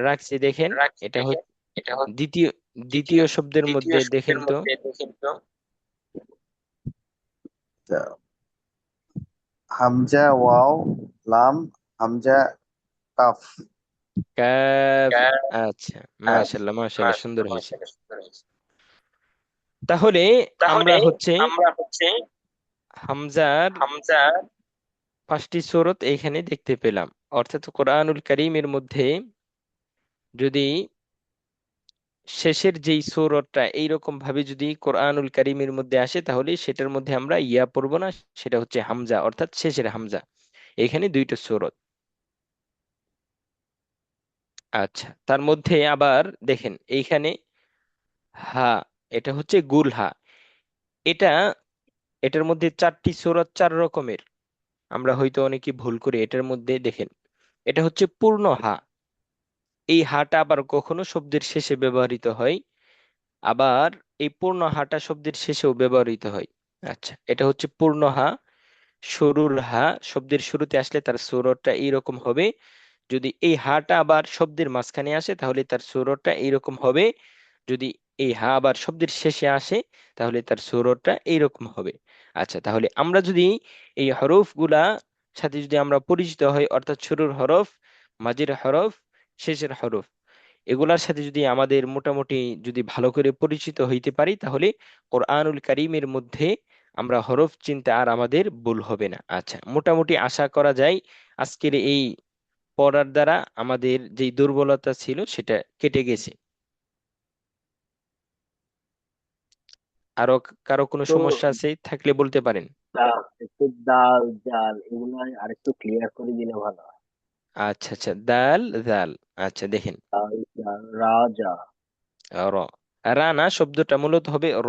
রাখছি, দেখেন। রাখছি, এটা দেখেন। হচ্ছে এটা হচ্ছে দ্বিতীয় দ্বিতীয় দ্বিতীয় শব্দের দ্বিতীয় মধ্যে, দেখেন শব্দের তো। মধ্যে, দেখেন তো। হামজা, ওয়াও, লাম, হামজা, কাফ। কাফ। কা- আচ্ছা, মাশাআল্লাহ মাশাআল্লাহ, সুন্দর মাশাআল্লাহ, হয়েছে। মাশাআল্লাহ, সুন্দর হয়েছে। তাহলে তাহলে আমরা হচ্ছে আমরা হচ্ছে হামজার হামজা। 5টি সূরত এইখানে দেখতে পেলাম। অর্থাৎ কোরআনুল কারীমের মধ্যে যদি শেষের যেই সূরতটা এইরকম ভাবে যদি কোরআনুল কারীমের মধ্যে আসে, তাহলে সেটার মধ্যে আমরা ইয়া পড়বো না, সেটা হচ্ছে হামজা, অর্থাৎ শেষের হামজা। এখানে 2টা সূরত। আচ্ছা, তার মধ্যে আবার দেখেন এইখানে হা, এটা হচ্ছে গুল হা। এটা এটার মধ্যে 4টি সূরত, 4 রকমের। আমরা হয়তো অনেকে ভুল করি এটার মধ্যে। দেখেন, এটা হচ্ছে পূর্ণ হা। এই হাটা আবার কখনো শব্দের শেষে ব্যবহৃত হয়, আবার এই পূর্ণ হাটা শব্দের শেষেও ব্যবহৃত হয়। আচ্ছা, এটা হচ্ছে পূর্ণ হা। শুরুর হা শব্দের শুরুতে আসলে তার সূরতটা এইরকম হবে। যদি এই হাটা আবার শব্দের মাঝখানে আসে, তাহলে তার সূরতটা এইরকম হবে। যদি এই হা আবার শব্দের শেষে আসে, তাহলে তার সূরতটা এইরকম হবে। আচ্ছা, তাহলে আমরা যদি এই হরফগুলা সাথে যদি আমরা পরিচিত হই, অর্থাৎ শুরুর হরফ, মাঝের হরফ, শেষের হরফ, এগুলার সাথে যদি আমাদের মোটামুটি যদি ভালো করে পরিচিত হইতে পারি, তাহলে কোরআনুল কারীমের মধ্যে আমরা হরফ চিনতে আর আমাদের ভুল হবে না। আচ্ছা, মোটামুটি আশা করা যায় আজকের এই পড়ার দ্বারা আমাদের যেই দুর্বলতা ছিল সেটা কেটে গেছে। আরো কারো কোনো তো সমস্যা আছে থাকলে বলতে পারেন। একটু দাল জাল এগুলো আরেকটু ক্লিয়ার করে দিলে ভালো হয়। আচ্ছা আচ্ছা, দাল জাল। আচ্ছা দেখেন, দাল জাল রাজা। র, রানা শব্দটা মূলত হবে র। র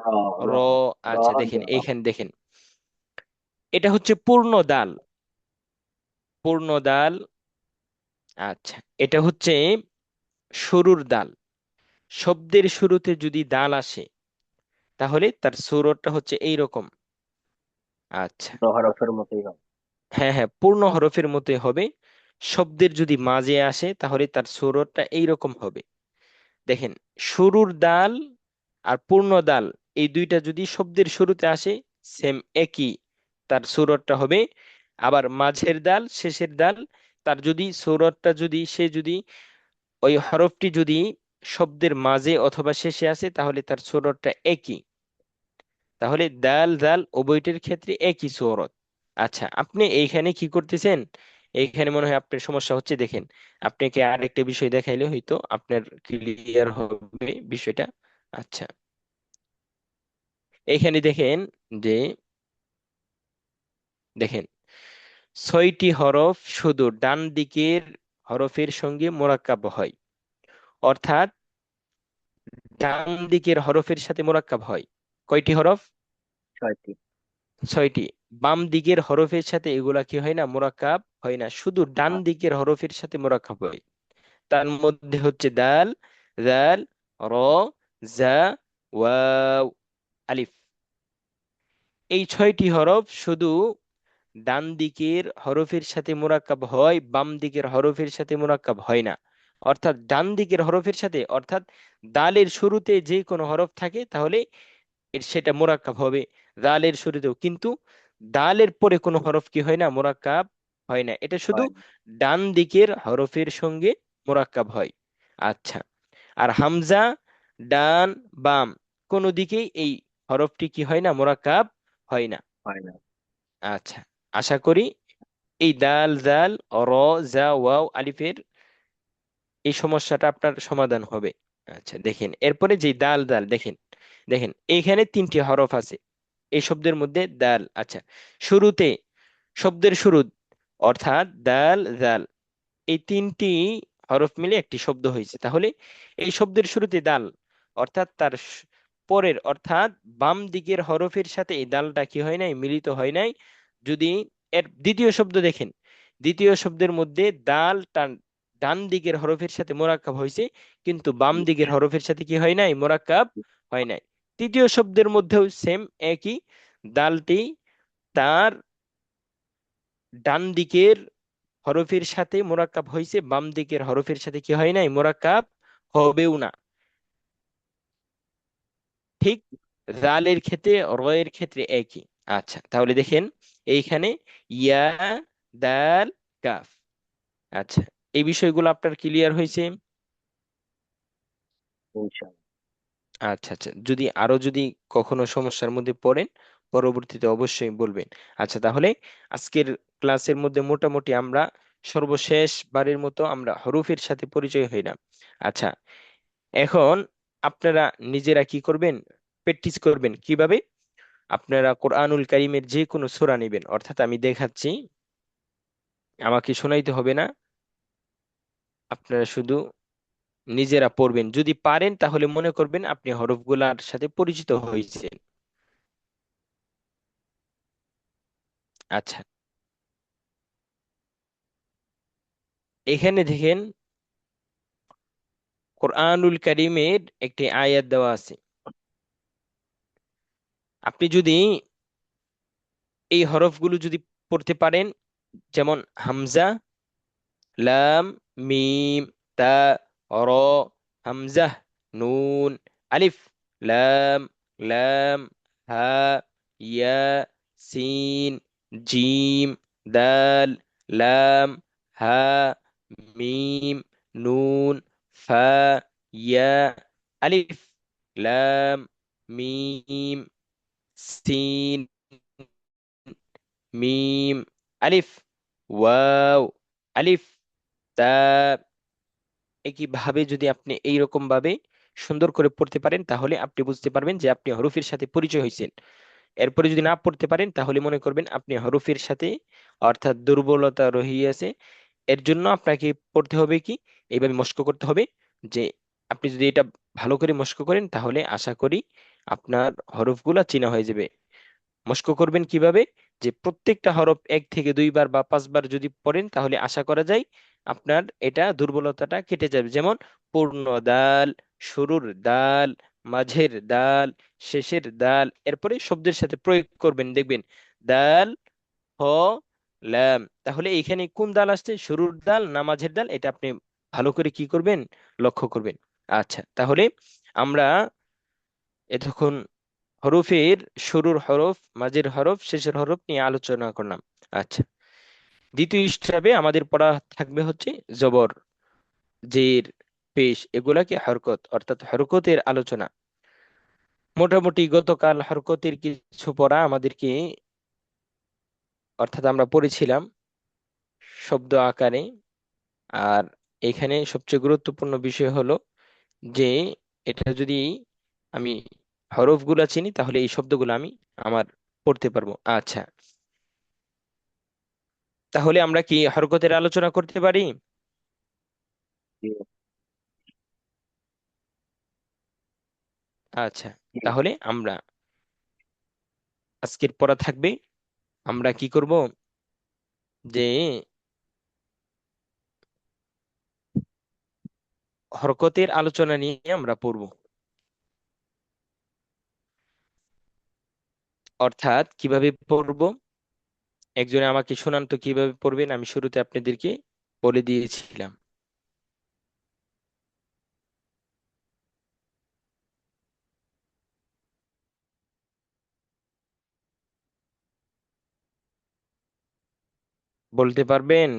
র র র। আচ্ছা দেখেন, রাজা। এইখানে দেখেন, এটা হচ্ছে পূর্ণ দাল। পূর্ণ দাল। আচ্ছা, এটা হচ্ছে শুরুর দাল। শব্দের শুরুতে যদি দাল আসে, তাহলে তার সুরটা হচ্ছে এইরকম। আচ্ছা, হরফের মতোই হবে। হ্যাঁ হ্যাঁ, পূর্ণ হরফের মতোই হবে। শব্দের যদি মাঝে আসে, তাহলে তার সুরটা এইরকম হবে। দেখেন, শুরুর দাল আর পূর্ণ দাল, এই দুইটা যদি শব্দের শুরুতে আসে, সেম একই তার সুরটটা হবে। আবার মাঝের দাল, শেষের দাল, তার যদি সুরটটা যদি সে যদি ওই হরফটি যদি শব্দের মাঝে অথবা শেষে আসে, তাহলে তার সুরটটা একই। তাহলে দাল দাল উভয়টির ক্ষেত্রে একই সুরত। আচ্ছা, আপনি এইখানে কি করতেছেন? এইখানে মনে হয় আপনার সমস্যা হচ্ছে। দেখেন, আপনাকে আরেকটা বিষয় দেখাইলে হয়তো আপনার ক্লিয়ার হবে বিষয়টা। আচ্ছা, এইখানে দেখেন যে, দেখেন 6টি হরফ শুধু ডান দিকের হরফের সঙ্গে মোরাক্কাব হয়। অর্থাৎ ডান দিকের হরফের সাথে মোরাক্কাব হয়। কয়টি হরফ? 6টি। 6টি। বাম দিকের হরফের সাথে এগুলা কি হয় না, মোরাক্কাব হয় না, শুধু ডান হ্যাঁ, দিকের হরফের সাথে মোরাক্কাব হয়। তার মধ্যে হচ্ছে দাল, জাল, র, জা, ওয়াও, আলিফ। এই 6টি হরফ শুধু ডান দিকের হরফের সাথে মোরাক্কাব হয়, বাম দিকের হরফের সাথে মোরাক্কাব হয় না। অর্থাৎ ডান দিকের হরফের সাথে, অর্থাৎ দালের শুরুতে যে কোনো হরফ থাকে, তাহলে সেটা মোরাক্কাব হবে। দালের শুরুতেও কিন্তু দালের পরে কোনো হরফ কি হয় না, মোরাক্কাব হয় না। এটা শুধু হয়। ডান দিকের হরফের সঙ্গে মোরাক্কাব হয়। আচ্ছা, আর হামজা, ডান বাম কোনো দিকেই এই হরফটি কি হয় না, মোরাক্কাব হয় না। হয় না। আচ্ছা, আশা করি এই দাল জাল র জা ওয়াও আলিফের এই সমস্যাটা আপনার সমাধান হবে। আচ্ছা দেখেন, এরপরে যে দাল দাল দেখেন, দেখেন এইখানে তিনটি হরফ আছে এই শব্দের মধ্যে দাল। আচ্ছা, শুরুতে শব্দের শুরু অর্থাৎ দাল জাল এই তিনটি হরফ মিলে একটি শব্দ হয়েছে। তাহলে এই শব্দের শুরুতে দাল অর্থাৎ তার পরের অর্থাৎ বাম দিকের হরফের সাথে এই দালটা কি হয় নাই, মিলিত হয় নাই। যদি এর দ্বিতীয় শব্দ দেখেন, দ্বিতীয় শব্দের মধ্যে দাল টান ডান দিকের হরফের সাথে মোরাক্কাব হয়েছে, কিন্তু বাম দিকের হরফের সাথে কি হয় নাই, মোরাক্কাব হয় নাই। তৃতীয় শব্দের মধ্যেও সেম একই, দালটি তার ডান দিকের হরফের সাথে মোরাক্কাব হয়েছে, বাম দিকের হরফের সাথে কি হয় নাই, মোরাক্কাব হবেও না। ঠিক জালের ক্ষেত্রে র এর ক্ষেত্রে একই। আচ্ছা তাহলে দেখেন এইখানে ইয়া দাল কাফ। আচ্ছা, এই বিষয়গুলো আপনার ক্লিয়ার হয়েছে? ইনশাআল্লাহ। আচ্ছা আচ্ছা, যদি আরো যদি কখনো সমস্যার মধ্যে পড়েন পরবর্তীতে অবশ্যই বলবেন। আচ্ছা তাহলে আজকের ক্লাসের মধ্যে মোটামুটি আমরা সর্বশেষ বারের মতো আমরা হরফের সাথে পরিচয় হইলাম। আচ্ছা, এখন আপনারা নিজেরা কি করবেন, প্র্যাকটিস করবেন কিভাবে। আপনারা কোরআনুল কারীমের যে কোনো সূরা নেবেন, অর্থাৎ আমি দেখাচ্ছি, আমাকে শোনাইতে হবে না, আপনারা শুধু নিজেরা পড়বেন। যদি পারেন তাহলে মনে করবেন আপনি হরফগুলার সাথে পরিচিত হয়েছেন। আচ্ছা, এখানে দেখেন কোরআনুল কারীমের একটি আয়াত দেওয়া আছে। আপনি যদি এই হরফগুলো যদি পড়তে পারেন, যেমন হামজা, লাম, মিম, তা, র, হামজাহ, নুন, আলিফ, লাম, লাম, হা, ইয়া, সিন, জিম, দাল, লাম, হা, মিম, নুন, ফা, ইয়া, আলিফ, লাম, মিম, সিন, মিম, আলিফ, ওয়াও, আলিফ, তা, একইভাবে যদি আপনি এইরকম ভাবে সুন্দর করে পড়তে পারেন তাহলে আপনি বুঝতে পারবেন যে আপনি হরফের সাথে পরিচয় হয়েছেন। এরপরে যদি না পড়তে পারেন তাহলে মনে করবেন আপনি হরফের সাথে অর্থাৎ দুর্বলতা রহিয়াছে। এর জন্য আপনাকে পড়তে হবে কি, এইভাবে মস্ক করতে হবে, যে আপনি যদি এটা ভালো করে মস্ক করেন তাহলে আশা করি আপনার হরফগুলা চেনা হয়ে যাবে। মস্ক করবেন কিভাবে, যে প্রত্যেকটা হরফ 1 থেকে 2 বার বা 5 বার যদি পড়েন তাহলে আশা করা যায় আপনার এটা দুর্বলতাটা কেটে যাবে। যেমন পূর্ণ দাল, শুরুর দাল, মাঝের দাল, শেষের দাল, এরপরে শব্দের সাথে প্রয়োগ করবেন, দেখবেন দাল, হ, লাম। তাহলে এখানে কোন দাল আসছে, শুরুর দাল না মাঝের দাল, এটা আপনি ভালো করে কি করবেন, লক্ষ্য করবেন। আচ্ছা তাহলে আমরা এতক্ষণ হরফের শুরুর হরফ, মাঝের হরফ, শেষের হরফ নিয়ে আলোচনা করলাম। আচ্ছা, দ্বিতীয় হিসাবে আমাদের পড়া থাকবে হচ্ছে জবর, জের, পেশ, এগুলাকে হরকত অর্থাৎ হরকতের আলোচনা। মোটামুটি গতকাল হরকতের কিছু পড়া আমাদেরকে অর্থাৎ আমরা পড়েছিলাম শব্দ আকারে। আর এখানে সবচেয়ে গুরুত্বপূর্ণ বিষয় হলো যে এটা যদি আমি হরফগুলা চিনি তাহলে এই শব্দগুলো আমি আমার পড়তে পারবো। আচ্ছা, তাহলে আমরা কি হরকতের আলোচনা করতে পারি? জি, আচ্ছা জি, তাহলে আমরা আজকের পড়া থাকবে, আমরা কি করব, যে হরকতের আলোচনা নিয়ে আমরা পড়ব। অর্থাৎ কিভাবে পড়ব, একজনে আমাকে শোনান তো কিভাবে পড়বেন, আমি শুরুতে আপনাদেরকে বলে দিয়েছিলাম। বলতে পারবেন?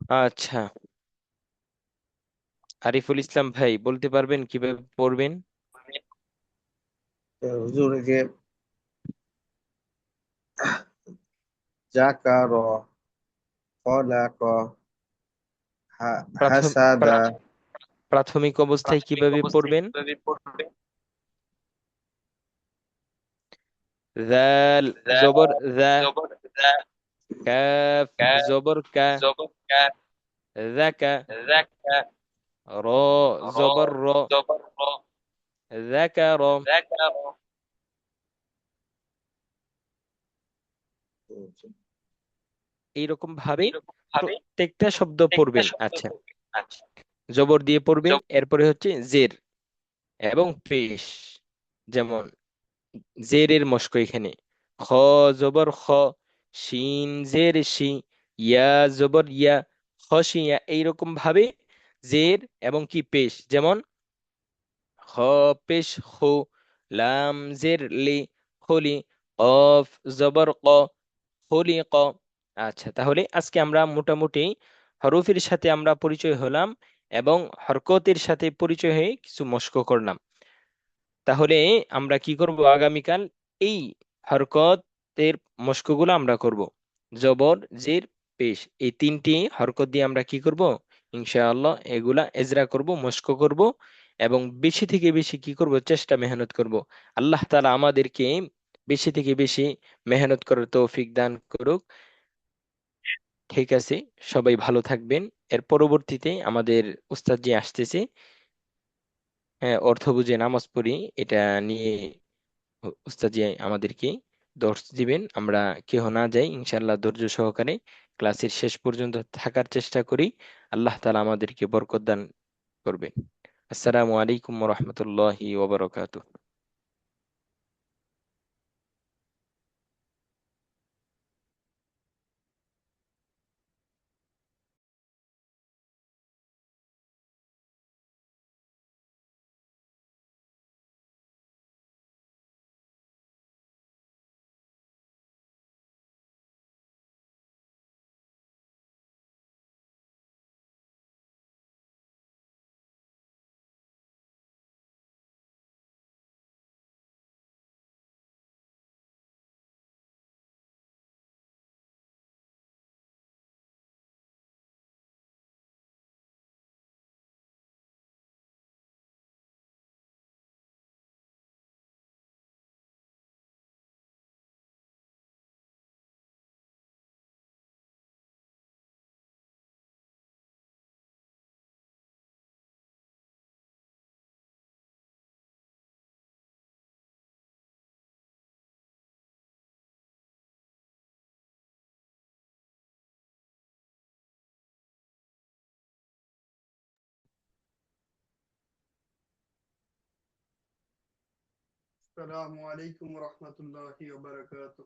আচ্ছা, আরিফুল ইসলাম ভাই বলতে পারবেন কিভাবে পড়বেন? তো হুজুর এই যে জাকার, খলাক, প্রাথম হাসাদা। প্রা- প্রাথমিক অবস্থায় কিভাবে পড়বেন? জাল জবর জা, কাফ জবর কা, যাকা, র জবর র, যাকার। এইরকম ভাবে প্রত্যেকটা শব্দ পড়বেন। আচ্ছা, জবর দিয়ে পড়বেন, এরপরে হচ্ছে জের এবং পেশ। যেমন জেরের মস্ক এখানে খ জবর খ, শিন জের শি, ইয়া জবর ইয়া, খশিয়া। এইরকম ভাবে জের এবং কি পেশ, যেমন খ পেশ খু, লাম জের লি, খলি, কফ জবর ক, খলি ক। আচ্ছা, তাহলে আজকে আমরা মোটামুটি হরফের সাথে আমরা পরিচয় হলাম এবং হরকতের সাথে পরিচয় হয়ে কিছু মস্ক করলাম। তাহলে আমরা কি করব আগামীকাল? এই হরকতের মস্কগুলো আমরা করব। জবর জের পেশ, এই তিনটি হরকত দিয়ে আমরা কি করব? ইনশাআল্লাহ এগুলা এজরা করব, মস্ক করব এবং বেশি থেকে বেশি কি করব? চেষ্টা মেহনত করব। আল্লাহ তাআলা আমাদেরকে বেশি থেকে বেশি মেহনত করার তৌফিক দান করুক। ঠিক আছে, সবাই ভালো থাকবেন। এর পরবর্তীতে আমাদের উস্তাদ জি আসতেছে, হ্যাঁ, অর্থ বুঝে নামাজ পড়ি, এটা নিয়ে উস্তাদ জি আমাদেরকে দর্শ দিবেন। আমরা কেহ না যাই, ইনশাআল্লাহ ধৈর্য সহকারে ক্লাসের শেষ পর্যন্ত থাকার চেষ্টা করি। আল্লাহ তাআলা আমাদেরকে বরকত দান করবেন। আসসালামু আলাইকুম ওয়া রাহমাতুল্লাহি ওয়া বারাকাতুহু। السلام عليكم ورحمة الله وبركاته.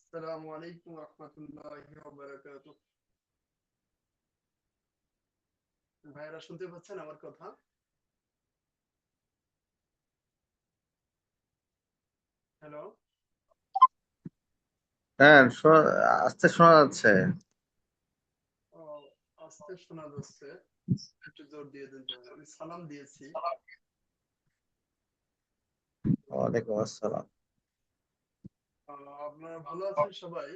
السلام عليكم ورحمة الله وبركاته. ভাইরা শুনতে পাচ্ছেন আমার কথা? হ্যালো, হ্যাঁ, আস্তে শোনা যাচ্ছে। আস্তে শোনা যাচ্ছে, একটু জোর দিয়ে দিন তাহলে। আমি সালাম দিয়েছি। ওয়ালাইকুম আসসালাম। আপনারা ভালো আছেন সবাই?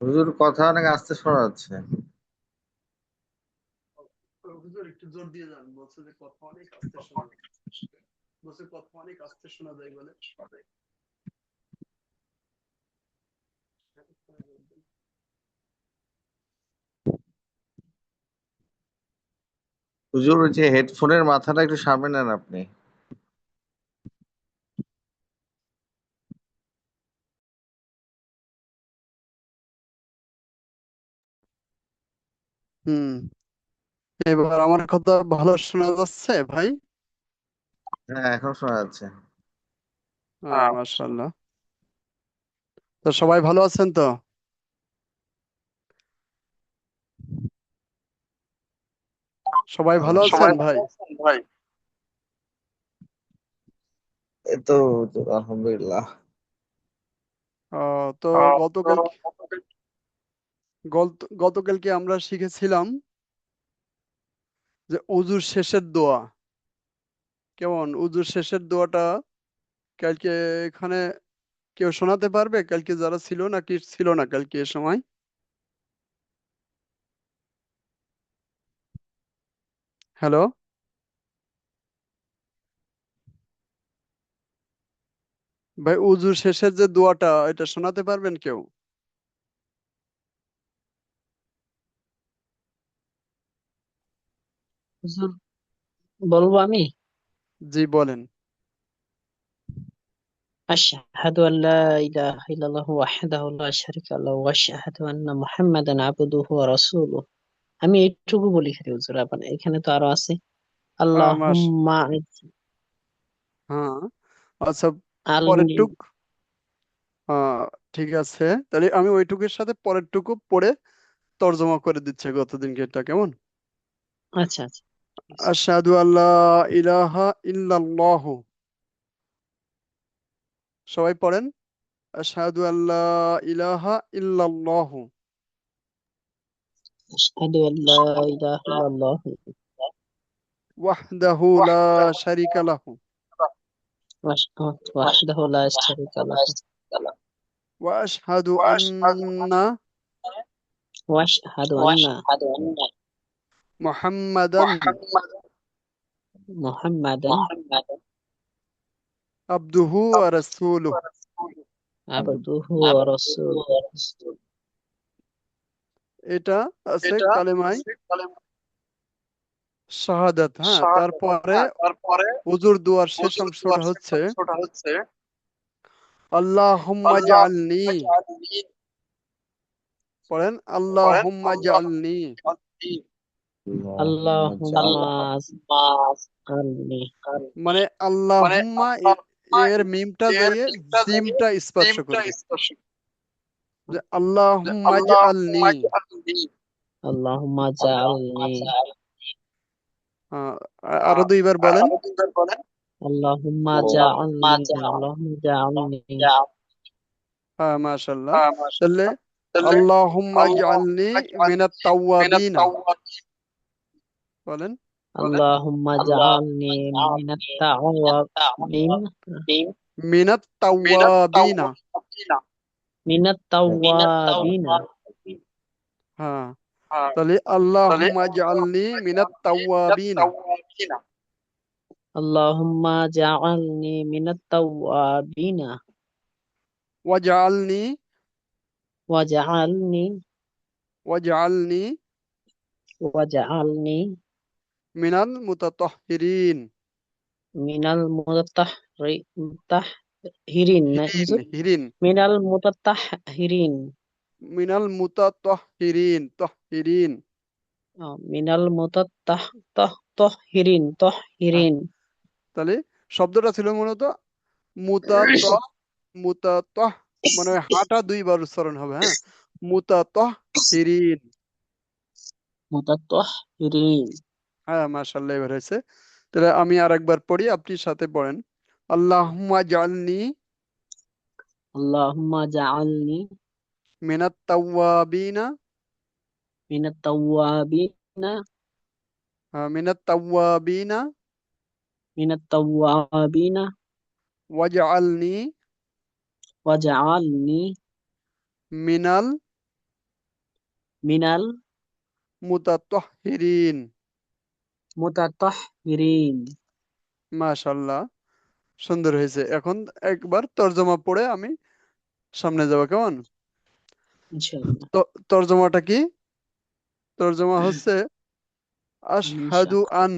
হুজুর কথা অনেক আস্তে শোনা যাচ্ছে। হুজুর একটু জোর দিয়ে যান, বলছে যে কথা অনেক আস্তে শোনা যাচ্ছে। বলছে কথা অনেক আস্তে শোনা যায় বলে। হুজুর ওই যে হেডফোনের মাথাটা একটু সামনে নেন আপনি। হুম, এবার আমার কথা ভালো শোনা যাচ্ছে ভাই? হ্যাঁ, এখন শোনা যাচ্ছে। মাশাআল্লাহ। তো সবাই ভালো আছেন তো? সবাই ভালো সবাই আছেন ভাই? ভাই? এই তো হুজুর, আলহামদুলিল্লাহ। তো তো গতকালকে আমরা শিখেছিলাম যে অজুর শেষের দোয়া। কেমন অজুর শেষের দোয়াটা কালকে এখানে কেউ শোনাতে পারবে? কালকে যারা ছিল নাকি ছিল না কালকে এ সময়? হ্যালো ভাই, অজুর শেষের যে দোয়াটা এটা শোনাতে পারবেন কেউ? হুজুর, বলবো আমি। জি বলেন। আশহাদু আল্লা ইলাহা ইল্লাল্লাহু ওয়াহদাহু লা শারীকা লাহু ওয়া আশহাদু আন্না মুহাম্মাদান আবদুহু ওয়া রাসূলুহু। আমি এইটুকু বলি খালি হুজুর, আবার এখানে তো আরো আছে। মাস আল্লাহুম্মা হ্যাঁ, আচ্ছা, পরের আলনি। টুক ঠিক আছে, তাহলে আমি ওইটুকুর সাথে পরের টুকু পড়ে তর্জমা করে দিচ্ছে গতদিনকে, এটা কেমন? আচ্ছা আচ্ছা। আশহাদু আল্লা ইলাহা ইল্লাল্লাহু, সবাই পড়েন। আশহাদু আল্লা ইলাহা ইল্লাল্লাহু আশহাদু আল্লা ইলাহা ইল্লাল্লাহু ওয়াহদাহু লা শারীকা লাহু ওয়াহদাহু লা শারীকা লাহু ওয়া আশহাদু আন্না ওয়া আশহাদু আন্না মুহাম্মাদান মুহাম্মাদান আবদুহু ওয়া রাসূলুহু। আবদুহু ওয়া রাসূলুহু। এটা আছে কালেমায় শাহাদাত। হ্যাঁ, তারপরে হুজুর দুয়ার শেষ অংশটা হচ্ছে আল্লাহুম্মা জাআলনি, পড়েন আল্লাহুম্মা জাআলনি, আল্লাহুম্মা আলনি। মানে আল্লাহুম্মা এর মিমটা দিয়ে জিমটা স্পর্শ করবে, যে আল্লাহুম্মা জাআলনি। আল্লাহুম্মা জাআলনি। আরো দুইবার বলেন। আল্লাহুম্মা জাআলনি। আল্লাহুম্মা জাআলনি। হ্যাঁ, মাশাআল্লাহ। তাহলে আল্লাহুম্মা জাআলনি মিনাত তাওয়াবিনা, বলেন। আল্লাহুম্মা জাআলনি মিনাত তাওয়াবিন। মিনাত তাওয়াবিনা। মিনাত তাওয়াবিনা। হ্যাঁ, তাহলে আল্লাহুম্মা জাআলনি মিনাত তাওয়াবিনা আল্লাহুম্মা জাআলনি মিনাত তাওয়াবিনা ওয়াজআলনি ওয়াজআলনি ওয়াজআলনি ওয়াজআলনি মিনাল মুতাতাহহিরিন। মিনাল মুতাতাহহিরিন না হিরিন হুজুর? হিরিন মিনাল মুতাতাহহিরিন। মিনাল মুতাতাহহিরিন তাহহিরিন। মিনাল তাহহিরিন। তাহলে শব্দটা ছিল মূলত মুতাতাহ, মানে ওই হাঁটা দুইবার উচ্চারণ হবে। হ্যাঁ, মুতাতাহহিরিন। মুতাতাহহিরিন। হ্যাঁ, মাশাআল্লাহ, এবার হয়েছে। তাহলে আমি আরেকবার পড়ি, আপনি সাথে পড়েন। আল্লাহুম্মা জাআলনি আল্লাহুম্মা জাআলনি মিনাত তাওয়াবিনা মিনাত তাওয়াবিনা মিনাত তাওয়াবিনা মিনাত তাওয়াবিনা ওয়াজআলনি ওয়াজআলনি মিনাল মিনাল মুতাতাহহিরিন। মুতাতাহহিরিন। মাশাআল্লাহ, সুন্দর হয়েছে। এখন একবার তর্জমা পড়ে আমি সামনে যাব, কেমন? ইনশাআল্লাহ। তো তর্জমাটা কি? তর্জমা হচ্ছে আশহাদু ইনশাআল্লাহ। আন।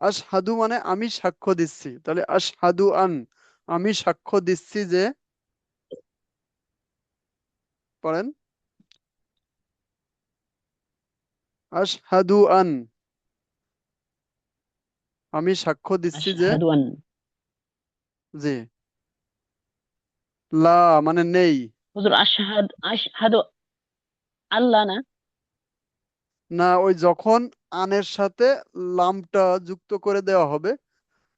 আশহাদু মানে আমি সাক্ষ্য দিচ্ছি, তাহলে আশহাদু আন, আমি সাক্ষ্য দিচ্ছি যে, পড়েন আশহাদু আন, আমি সাক্ষ্য দিচ্ছি যে, আশহাদু আন। জি, লা মানে নেই, হুজুর, আশহাদু আশহাদু আল্লাহ না? না, ওই যখন আনের সাথে লামটা যুক্ত করে দেওয়া হবে,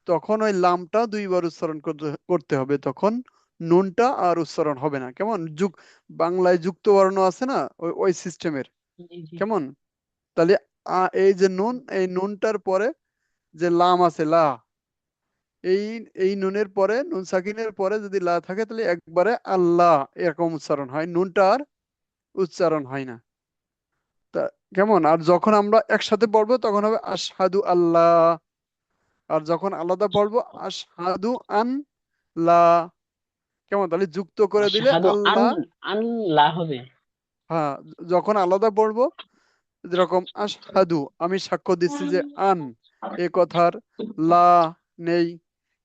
তখন ওই লামটা দুইবার উচ্চারণ করতে হবে, তখন নুনটা আর উচ্চারণ হবে না। কেমন বাংলায় যুক্ত বর্ণ আছে না, ওই সিস্টেমের। জি জি। কেমন? তাহলে এই যে নুন, এই নুনটার পরে যে লাম আছে, লা, এই এই নুনের পরে, নুন সাকিনের পরে যদি লা থাকে, তাহলে একবারে আল্লাহ এরকম উচ্চারণ হয়, নুনটা আর উচ্চারণ হয় না। তা কেমন? আর যখন আমরা একসাথে পড়বো তখন হবে আশহাদু আল্লাহ, আর যখন আলাদা পড়বো আশহাদু আন লা। কেমন? তাহলে যুক্ত করে দিলে আশহাদু আল্লাহ। আন লা হবে। হ্যাঁ, যখন আলাদা পড়বো, যেরকম আশহাদু, আমি সাক্ষ্য দিচ্ছি যে আন, এ কথার লা নেই,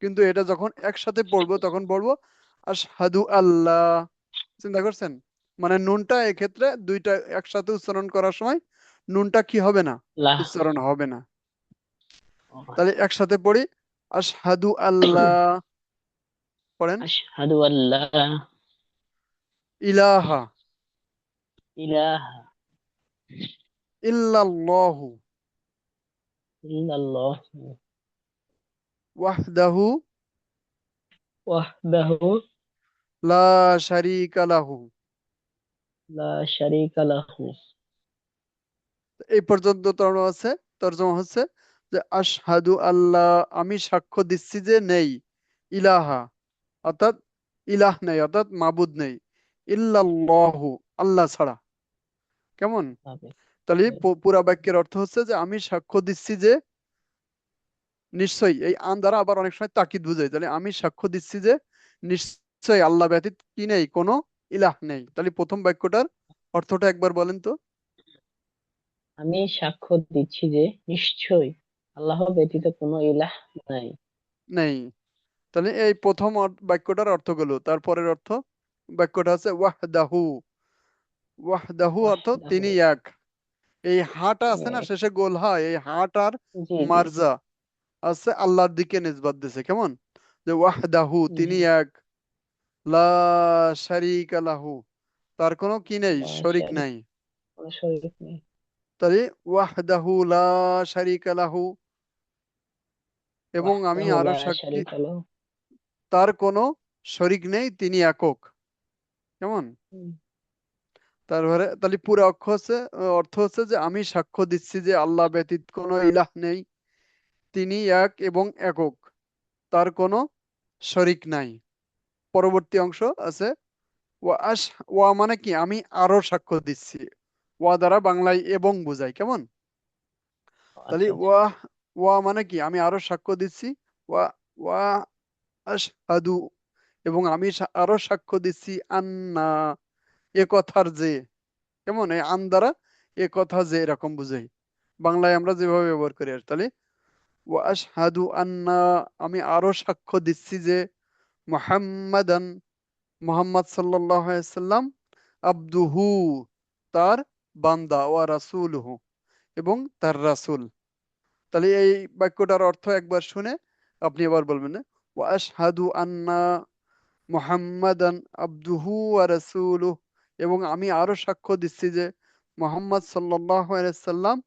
কিন্তু এটা যখন একসাথে পড়বো তখন পড়বো আশহাদু আল্লাহ। চিন্তা করছেন? মানে নুনটা এক্ষেত্রে দুইটা একসাথে উচ্চারণ করার সময় নুনটা কি হবে না, লা। উচ্চারণ হবে না। ও, তাহলে একসাথে পড়ি, আশহাদু আল্লাহ, পড়েন, আশহাদু আল্লা ইলাহা ইলাহা ইল্লাল্লাহু ইল্লাল্লাহু ওয়াহদাহু ওয়াহদাহু লা শারীকা লাহু। লা শারীকা লাহু। এই পর্যন্ত তর্জমা আছে। তর্জমা হচ্ছে যে আশহাদু আল্লাহ, আমি সাক্ষ্য দিচ্ছি যে নেই, ইলাহা অর্থাৎ ইলাহ নেই, অর্থাৎ মাবুদ নেই, ইল্লাল্লাহু আল্লাহ ছাড়া। কেমন? হবে। তাহলে পুরা বাক্যের অর্থ হচ্ছে যে আমি সাক্ষ্য দিচ্ছি যে নিশ্চয়ই, এই আন দ্বারা আবার অনেক সময় তাকিদ বুঝায়, তাহলে আমি সাক্ষ্য দিচ্ছি যে নিশ্চয়ই আল্লাহ ব্যতীত কি নেই, কোনো ইলাহ নেই। তাহলে প্রথম বাক্যটার অর্থটা একবার বলেন তো। আমি সাক্ষ্য দিচ্ছি যে নিশ্চয়ই আল্লাহ ব্যতীত কোনো ইলাহ নাই। নেই। তাহলে এই প্রথম বাক্যটার অর্থ গেল। তারপরের অর্থ বাক্যটা হচ্ছে ওয়াহদাহু। ওয়াহদাহু অর্থ ওয়াহদাহু। তিনি এক। এই হাটা আছে না এক। শেষে গোল হা, এই হাটার জি জি মার্জা আছে আল্লাহর দিকে নিসবত দিছে। কেমন? যে ওয়াহদাহু জি। তিনি এক, লা শারীকা লাহু তার কোনো কি নেই, লা শরিক শারীক, নাই। কোনো শরীক নেই। তাহলে ওয়াহদাহু লা শারীকা লাহু, এবং আমি ওয়াহদাহু আরো লা সাক্ষী, শারীকা লাহু। তার কোনো শরিক নেই, তিনি একক। কেমন? হুম, তারপরে তাহলে পুরো অর্থ হচ্ছে যে আমি সাক্ষ্য দিচ্ছি যে আল্লাহ ব্যতীত কোনো ইলাহ নেই, তিনি এক এবং একক, তার কোনো শরিক নাই। পরবর্তী অংশ আছে ওয়া আশ, ওয়া মানে কি আমি আরো সাক্ষ্য দিচ্ছি, ওয়া দ্বারা বাংলায় এবং বোঝায়। কেমন? তাহলে আচ্ছা আচ্ছা। ওয়া, ওয়া মানে কি আমি আরো সাক্ষ্য দিচ্ছি, ওয়া, ওয়া আশহাদু, এবং আমি আরো সাক্ষ্য দিচ্ছি আন্না, এ কথার যে। কেমন? এই আন দ্বারা এ কথা যে এরকম বুঝাই, বাংলায় আমরা যেভাবে ব্যবহার করি আর। তাহলে ওয়া আশহাদু আন্না, আমি আরো সাক্ষ্য দিচ্ছি যে মুহাম্মাদান, মুহাম্মদ সাল্লাল্লাহু আলাইহি সাল্লাম, আবদুহু তার বান্দা, ওয়া রাসূলুহু এবং তার রাসূল। তাহলে এই বাক্যটার অর্থ একবার শুনে আপনি এবার বলবেন, ওয়া আশহাদু আন্না মুহাম্মাদান আবদুহু ওয়া রাসূলুহু, এবং আমি আরো সাক্ষ্য দিচ্ছি যে মুহাম্মদ সাল্লাল্লাহু আলাইহি সাল্লাম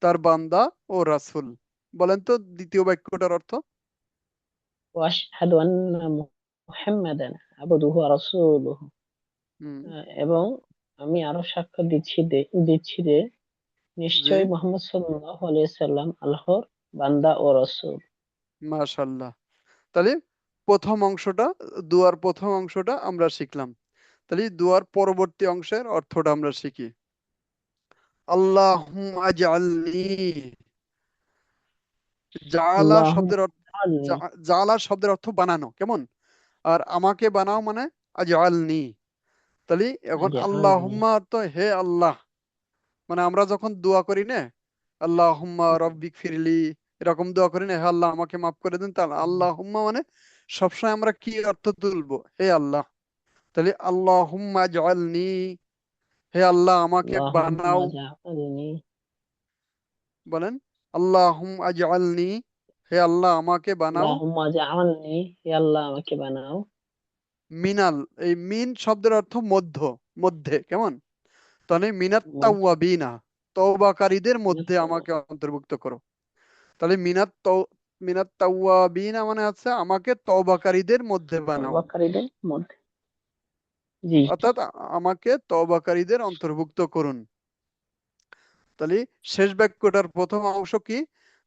তার বান্দা ও রাসূল। বলেন তো দ্বিতীয় বাক্যটার অর্থ। ওয়াশহাদু আন্না মুহাম্মাদান আবদুহু ওয়া রাসূলুহু। হুম, এবং আমি আরো সাক্ষ্য দিচ্ছি যে জি, নিশ্চয়ই মুহাম্মদ সাল্লাল্লাহু আলাইহি সাল্লাম আল্লাহর বান্দা ও রাসূল। মাশাআল্লাহ। তাহলে প্রথম অংশটা, দুয়ার প্রথম অংশটা আমরা শিখলাম। তাহলে দুয়ার পরবর্তী অংশের অর্থটা আমরা শিখি। আল্লাহুম্মা আজআলনি, জাআলা আল্লাহুম্মা শব্দের অর্থ, আজআলনি। জাআলা শব্দের অর্থ বানানো। কেমন? আর আমাকে বানাও মানে আজআলনি। তাহলে এখন আজআলনি। আল্লাহুম্মা অর্থ হে আল্লাহ, মানে আমরা যখন দোয়া করি না, আল্লাহুম্মা রব্বিক ফিরলি, এরকম দোয়া করি না, হে আল্লাহ আমাকে মাফ করে দিন, তাহলে আল্লাহুম্মা মানে সবসময় আমরা কি অর্থ তুলবো, হে আল্লাহ। তাহলে আল্লাহুম্মা আজআলনি, হে আল্লাহ আমাকে আল্লাহুম্মা বানাও। আজআলনি। বলেন, আল্লাহুম্মা আজআলনি, হে আল্লাহ আমাকে বানাও। আল্লাহুম্মা আজআলনি, হে আল্লাহ আমাকে বানাও। মিনাল, এই মিন শব্দের অর্থ মধ্য, মধ্যে। কেমন? তাহলে মিনাত মধ্যে। তাওয়াবিনা, তওবাকারীদের মিনাত মধ্যে তাওবা আমাকে অন্তর্ভুক্ত করো। তাহলে মিনাত তাওয়াবিনা মানে আছে আমাকে তওবাকারীদের মধ্যে বানাও, তওবাকারীদের মধ্যে। জি অর্থাৎ আমাকে তওবাকারীদের অন্তর্ভুক্ত করুন। তাহলে শেষ বাক্যটার প্রথম অংশ কি,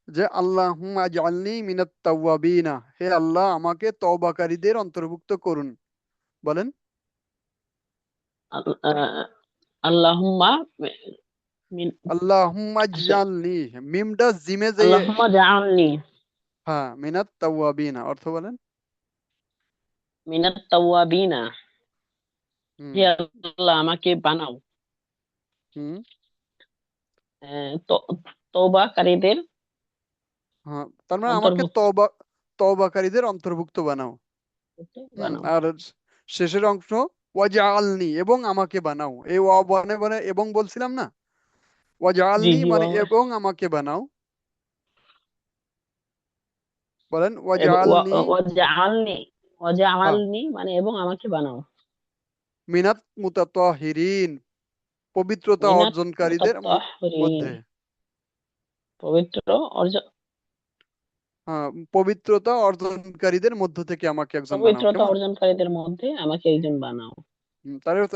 যে আল্লাহুম্মা আজআলনি মিনাত তাওয়াবিনা, হে আল্লাহ আমাকে তওবাকারীদের অন্তর্ভুক্ত করুন। বলেন আল- আহ, আল্লাহুম্মা মিন আল্লাহুম্মা আচ্ছা, আজআলনি, মিমটা জিমে যে, আল্লাহুম্মা জাআলনি হ্যাঁ মিনাত তাওয়াবিনা অর্থ বলেন। মিনাত তাওয়াবিনা, হুম হে আল্লাহ আমাকে বানাও হুম তওবাকারীদের হ্যাঁ, তার মানে আমাকে অন্তর্ভুক্ত তওবাকারীদের অন্তর্ভুক্ত বানাও। বানাও। আর শেষের অংশ ওয়াজআলনি, এবং আমাকে বানাও। এই ওয়া বনে বনে এবং বলছিলাম না, জি ওয়াজআলনি জি মানে বাবা। এবং আমাকে বানাও। বলেন ওয়াজআলনি, ওয়াজআলনি হ্যাঁ, ওয়াজআলনি মানে এবং আমাকে বানাও মিনাত মুতাতাহিরিন, পবিত্রতা মিনাত অর্জনকারীদের মুতাত্তাহিরিন, মধ্যে, পবিত্র অর্জন হ্যাঁ পবিত্রতা অর্জনকারীদের মধ্য থেকে আমাকে একজন বানাও। পবিত্রতা কেমন? অর্জনকারীদের মধ্যে আমাকে একজন বানাও। তার অর্থ,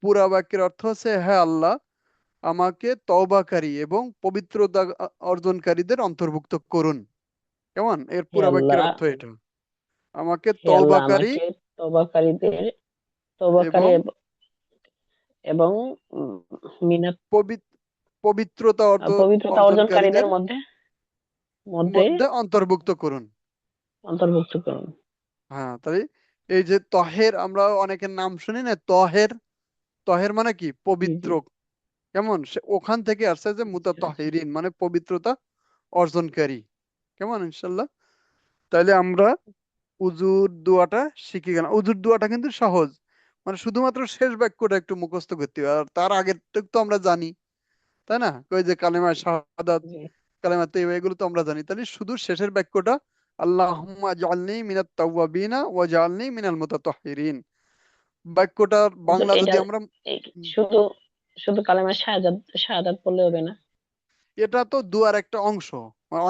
পুরা বাক্যের অর্থ হচ্ছে হ্যাঁ আল্লাহ আমাকে তওবাকারী এবং পবিত্রতা অর্জনকারীদের অন্তর্ভুক্ত করুন। কেমন? এর হে পুরা বাক্যের আল্লাহ, অর্থ এটা। আমাকে হে আল্লাহ তওবাকারী আমাকে তওবাকারীদের তওবাকারী এবং এবং উম, মিনাত পবিত্রতা পবিত্রতা অর্জনকারীদের অর্জনকারীদের মধ্যে মধ্যে মধ্যে অন্তর্ভুক্ত করুন। অন্তর্ভুক্ত করুন। হ্যাঁ, তাই এই যে তহের, আমরা অনেকের নাম শুনি না, তহের, তহের মানে কি? জি পবিত্র। জি। কেমন? ওখান থেকে আসছে যে আচ্ছা আচ্ছা। মুতাতাহিরিন মানে পবিত্রতা অর্জনকারী। কেমন ইনশাল্লাহ? তাইলে আমরা উজুর দোয়াটা শিখে গেলাম। উজুর দোয়াটা কিন্তু সহজ, মানে শুধুমাত্র শেষ বাক্যটা একটু মুখস্থ করতে হবে, আর তার আগের তো আমরা জানি, তাই না? ওই যে কালেমা শাহাদাত, জি কালেমা তৈয়বা, এগুলো তো আমরা জানি। তাহলে শুধু শেষের বাক্যটা আল্লাহুম্মা জাআলনি মিনাত তাওয়াবিনা ওয়া জাআলনি মিনাল মুতাতাহহিরিন, বাক্যটার হুজুর বাংলা এটা যদি আমরা, এই শুধু শুধু কালেমা শাহাদাত শাহাদাত পড়লে হবে না? এটা তো দুয়ার একটা অংশ,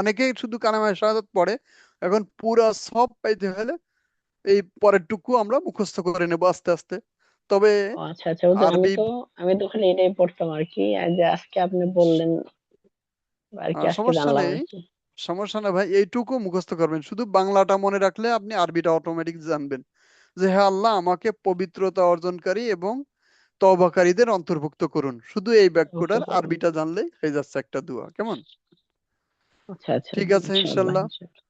অনেকেই শুধু কালেমা শাহাদাত পড়ে। এখন পুরা সব পাইতে হলে এই পরের টুকু আমরা মুখস্থ করে নেবো আস্তে আস্তে। তবে ও আচ্ছা আচ্ছা হুজুর, আরবি, আমি তো খালি এটাই পড়তাম আর কি, আর যে আজকে আপনি বললেন আর কি, আজকে সমস্যা জানলাম নেই, আর কি। সমস্যা না ভাই, এইটুকু মুখস্থ করবেন, শুধু বাংলাটা মনে রাখলে আপনি আরবিটা অটোমেটিক জানবেন, যে হ্যাঁ আল্লাহ আমাকে পবিত্রতা অর্জনকারী এবং তওবাকারীদের অন্তর্ভুক্ত করুন। শুধু এই মুক্ত বাক্যটার করুন। আরবিটা জানলেই হয়ে যাচ্ছে একটা দোয়া। কেমন? আচ্ছা আচ্ছা ঠিক হুজুর, আছে ইনশাআল্লাহ ইনশাল্লাহ, ইনশাআল্লাহ।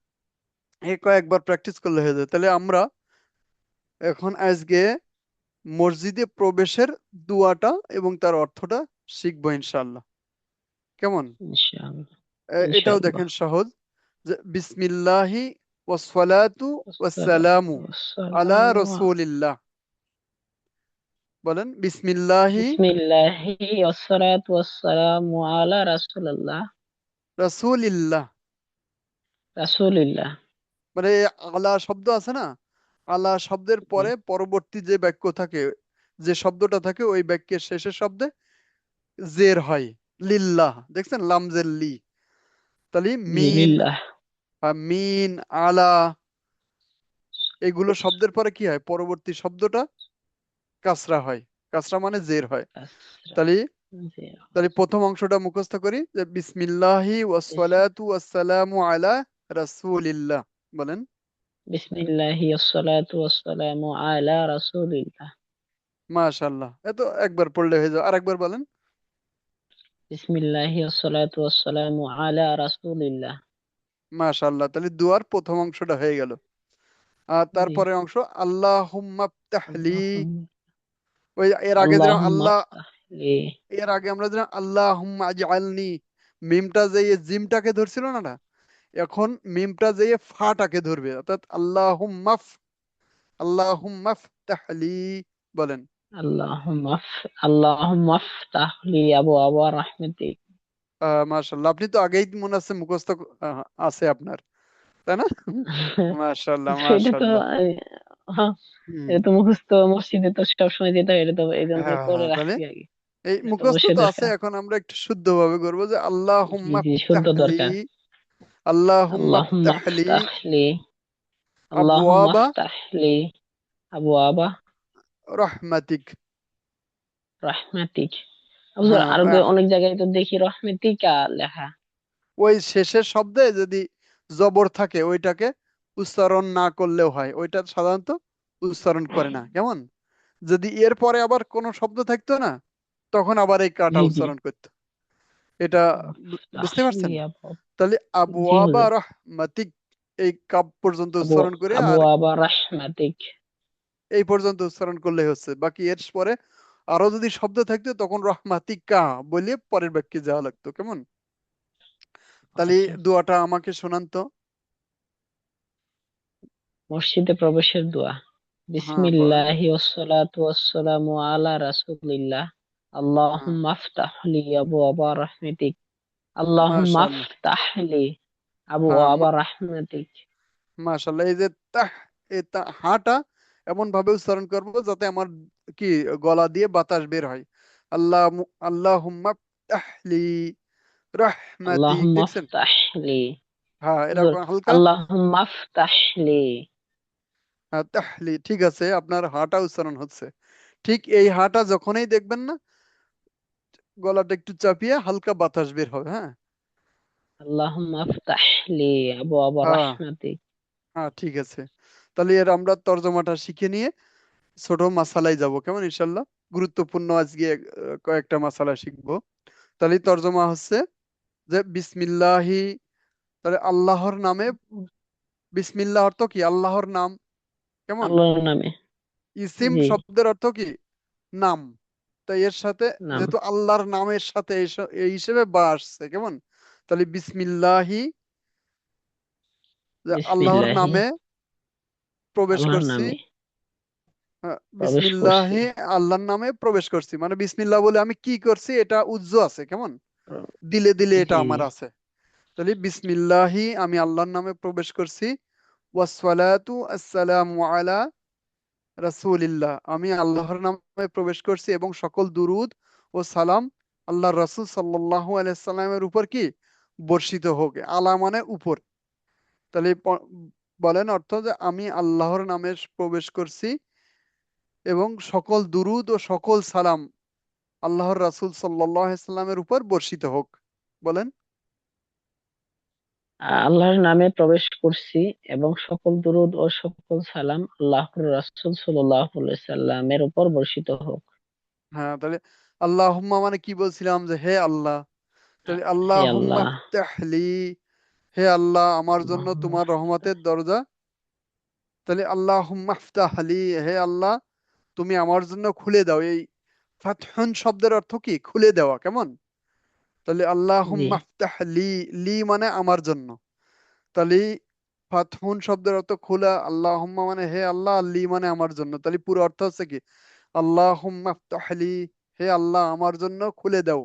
এই কয়েকবার প্র্যাকটিস করলে হয়ে যায়। তাহলে আমরা এখন আজকে মসজিদে প্রবেশের দোয়াটা এবং তার অর্থটা শিখবো ইনশাল্লাহ। কেমন? ইনশাআল্লাহ এটাও ইনশাআল্লাহ। দেখেন সহজ, যে বিসমিল্লাহি ওয়াসসালাতু والصلاة ওয়াসসালামু আলা والسلام রাসূলিল্লাহ। বলেন বিসমিল্লাহি بسم الله والصلاة والسلام على رسول الله রাসূলিল্লাহ। رسول الله। মানে এই আলা শব্দ আছে না, আলা শব্দের পরে পরবর্তী যে বাক্য থাকে, যে শব্দটা থাকে, ওই বাক্যের শেষের শব্দে জের হয়, লিল্লাহ। দেখছেন লামজের লি। তাহলে জি মিন, লিল্লাহ। মিন, আলা, এগুলো শব্দের পরে কি হয়? পরবর্তী শব্দটা কাসরা হয়, কাসরা মানে জের হয়। أسرع. তাহলে জি। তাহলে প্রথম অংশটা মুখস্থ করি, যে বিসমিল্লাহি ওয়াসসালাতু ওয়াসসালামু আলা রাসূলিল্লাহ। বলেন بسم الله والصلاة والسلام على رسول الله। মাশাআল্লাহ, এত একবার পড়লে হয়ে যাবে। আরেকবার বলেন। بسم الله والصلاة والسلام على رسول الله। মাশাআল্লাহ, তাহলে দুয়ার প্রথম অংশটা হয়ে গেল। আর জি। তারপরে অংশ আল্লাহুম্মা ইফতাহলি, اللهم ওই এর আগে যেরকম اللهم আল্লাহ, افتح لي। এর আগে আমরা যেরকম আল্লাহুম্মা আজআলনি, মিমটা যে জিমটাকে ধরছিল না না, এখন মিমটা যে ফাটাকে ধরবে, অর্থাৎ আল্লাহুম্মা ইফতাহলি। বলেন اللهم افتح لي أبواب رحمتك। মাশাআল্লাহ, আপনি তো আগেই মনে আছে মুখস্থ আছে আপনার, তাই না? মাশাআল্লাহ এটা তো মাশাআল্লাহ। হ্যাঁ, হুম, এটা তো মুখস্থ, মসজিদে তো সবসময় যেতে হয়, এটা তো এই জন্য হ্যাঁ করে হ্যাঁ, তাহলে রাখছি আগে। এই এটা তো মুখস্থ অবশ্যই তো আছে, দরকার। এখন আমরা একটু শুদ্ধভাবে করবো যে জি আল্লাহুম্মা জি, শুদ্ধ ফতাহলি, দরকার। আল্লাহুম্মা আল্লাহুম্মা ফতাহলি আফতাহ লি, আল্লাহুম্মা আবওয়াবা আফতাহ লি আবওয়াবা রহমাতিক। রাহমাতিক। হুজুর হ্যাঁ, আরবে অনেক জায়গায় তো দেখি রহমাতিকা লেখা। ওই শেষের শব্দে যদি জবর থাকে ওইটাকে উচ্চারণ না করলেও হয়, ওইটা সাধারণত উচ্চারণ করে না। কেমন, যদি এর পরে আবার কোনো শব্দ থাকতো না, তখন আবার এই কাটা জি জি, উচ্চারণ করতো। এটা আফতাহ বুঝতে লি পারছেন? আবু। তাহলে জি আবওয়াবা হুজুর। রহমাতিক, এই কাপ পর্যন্ত আবু উচ্চারণ করে, আর আবওয়াবা রাহমাতিক। এই পর্যন্ত উচ্চারণ করলেই হচ্ছে। বাকি এর পরে আরো যদি শব্দ থাকতো তখন রহমাতিকা বলে পরের বাক্যে যাওয়া লাগতো। কেমন, তাহলে আচ্ছা, দোয়াটা আমাকে শোনান তো। মসজিদে প্রবেশের দোয়া। হ্যাঁ, বলেন। বিসমিল্লাহি ওয়াসসালাতু ওয়াসসালামু আলা রাসূলিল্লাহ। হ্যাঁ, আল্লাহুম্মা আফতাহ লি আবওয়াবা রাহমাতিক। আল্লাহুম্মা মাশাআল্লাহ। আফতাহ লি হ্যাঁ, আবওয়াবা রাহমাতিক। মাশাআল্লাহ। এই যে তাহ, এই হাটা এমন ভাবে উচ্চারণ করব যাতে আমার কি গলা দিয়ে বাতাস বের হয়। আল্লাহুম্মা তাহলি রহমাতিক, আল্লাহুম্মা দেখছেন? আফতাহ লি। হ্যাঁ, হুজুর এরকম হালকা। আল্লাহুম্মা আফতাহ লি। হ্যাঁ, তাহলি ঠিক আছে, আপনার হাটা উচ্চারণ হচ্ছে। ঠিক এই হাটা যখনই দেখবেন না, গলাটা একটু চাপিয়ে হালকা বাতাস বের হবে। হ্যাঁ, আল্লাহুম্মা আফতাহ লি আবওয়াবা হ্যাঁ, রাহমাতিক। হ্যাঁ, ঠিক আছে। তাহলে এর আমরা তর্জমাটা শিখে নিয়ে ছোট মাসালায় যাব। কেমন, ইনশাল্লাহ গুরুত্বপূর্ণ আজকে কয়েকটা মাসালা শিখবো। তাহলে তর্জমা হচ্ছে যে বিসমিল্লাহি, তাহলে আল্লাহর নামে। বিসমিল্লাহ অর্থ কি? আল্লাহর নাম। কেমন, আল্লাহর নামে। ইসিম জি, শব্দের অর্থ কি? নাম। তাই এর সাথে নাম। যেহেতু আল্লাহর নামের সাথে এই হিসেবে বা আসছে। কেমন, তাহলে বিসমিল্লাহি, যে আল্লাহর বিসমিল্লাহি, নামে প্রবেশ আল্লাহর করছি। নামে প্রবেশ করছি। বিসমিল্লাহি, আল্লাহর নামে প্রবেশ করছি, মানে বিসমিল্লাহ বলে আমি কি করছি এটা উজ্জ আছে। কেমন, দিলে দিলে এটা জি, আমার আছে। তাহলে বিসমিল্লাহি, আমি আল্লাহর নামে প্রবেশ করছি। ওয়াসসালাতু আসসালামু আলা রাসূলিল্লাহ, আমি আল্লাহর নামে প্রবেশ করছি এবং সকল দুরুদ ও সালাম আল্লাহর রাসূল সাল্লাল্লাহু আলাইহি সাল্লামের উপর কি বর্ষিত হোক। আলা মানে উপর। তাহলে বলেন অর্থ, যে আমি আল্লাহর নামে প্রবেশ করছি এবং সকল দুরুদ ও সকল সালাম আল্লাহর রাসূল সাল্লাল্লাহু আলাইহি সাল্লামের উপর বর্ষিত হোক। বলেন। আল্লাহর নামে প্রবেশ করছি এবং সকল দুরূদ ও সকল সালাম আল্লাহর রাসূল সাল্লাল্লাহু আলাইহি সাল্লামের উপর বর্ষিত হোক। হ্যাঁ, তাহলে আল্লাহুম্মা মানে কি বলছিলাম, যে হে আল্লাহ। তাহলে হে আল্লাহুম্মা আল্লাহ, ইফতাহলি, হে আল্লাহ আমার জন্য আল্লাহুম্মা তোমার রহমতের দরজা। তাহলে আল্লাহুম্মা ইফতাহলি, হে আল্লাহ তুমি আমার জন্য খুলে দাও। এই ফাতহুন শব্দের অর্থ কি? খুলে দেওয়া। কেমন, তাহলে জি, আল্লাহুম্মা ইফতাহলি, লি মানে আমার জন্য। তাহলে ফাতহুন শব্দের অর্থ খোলা, আল্লাহুম্মা মানে হে আল্লাহ, আর লি মানে আমার জন্য। তাহলে পুরো অর্থ হচ্ছে কি? আল্লাহুম্মা ইফতাহলি, হে আল্লাহ আমার জন্য খুলে দাও।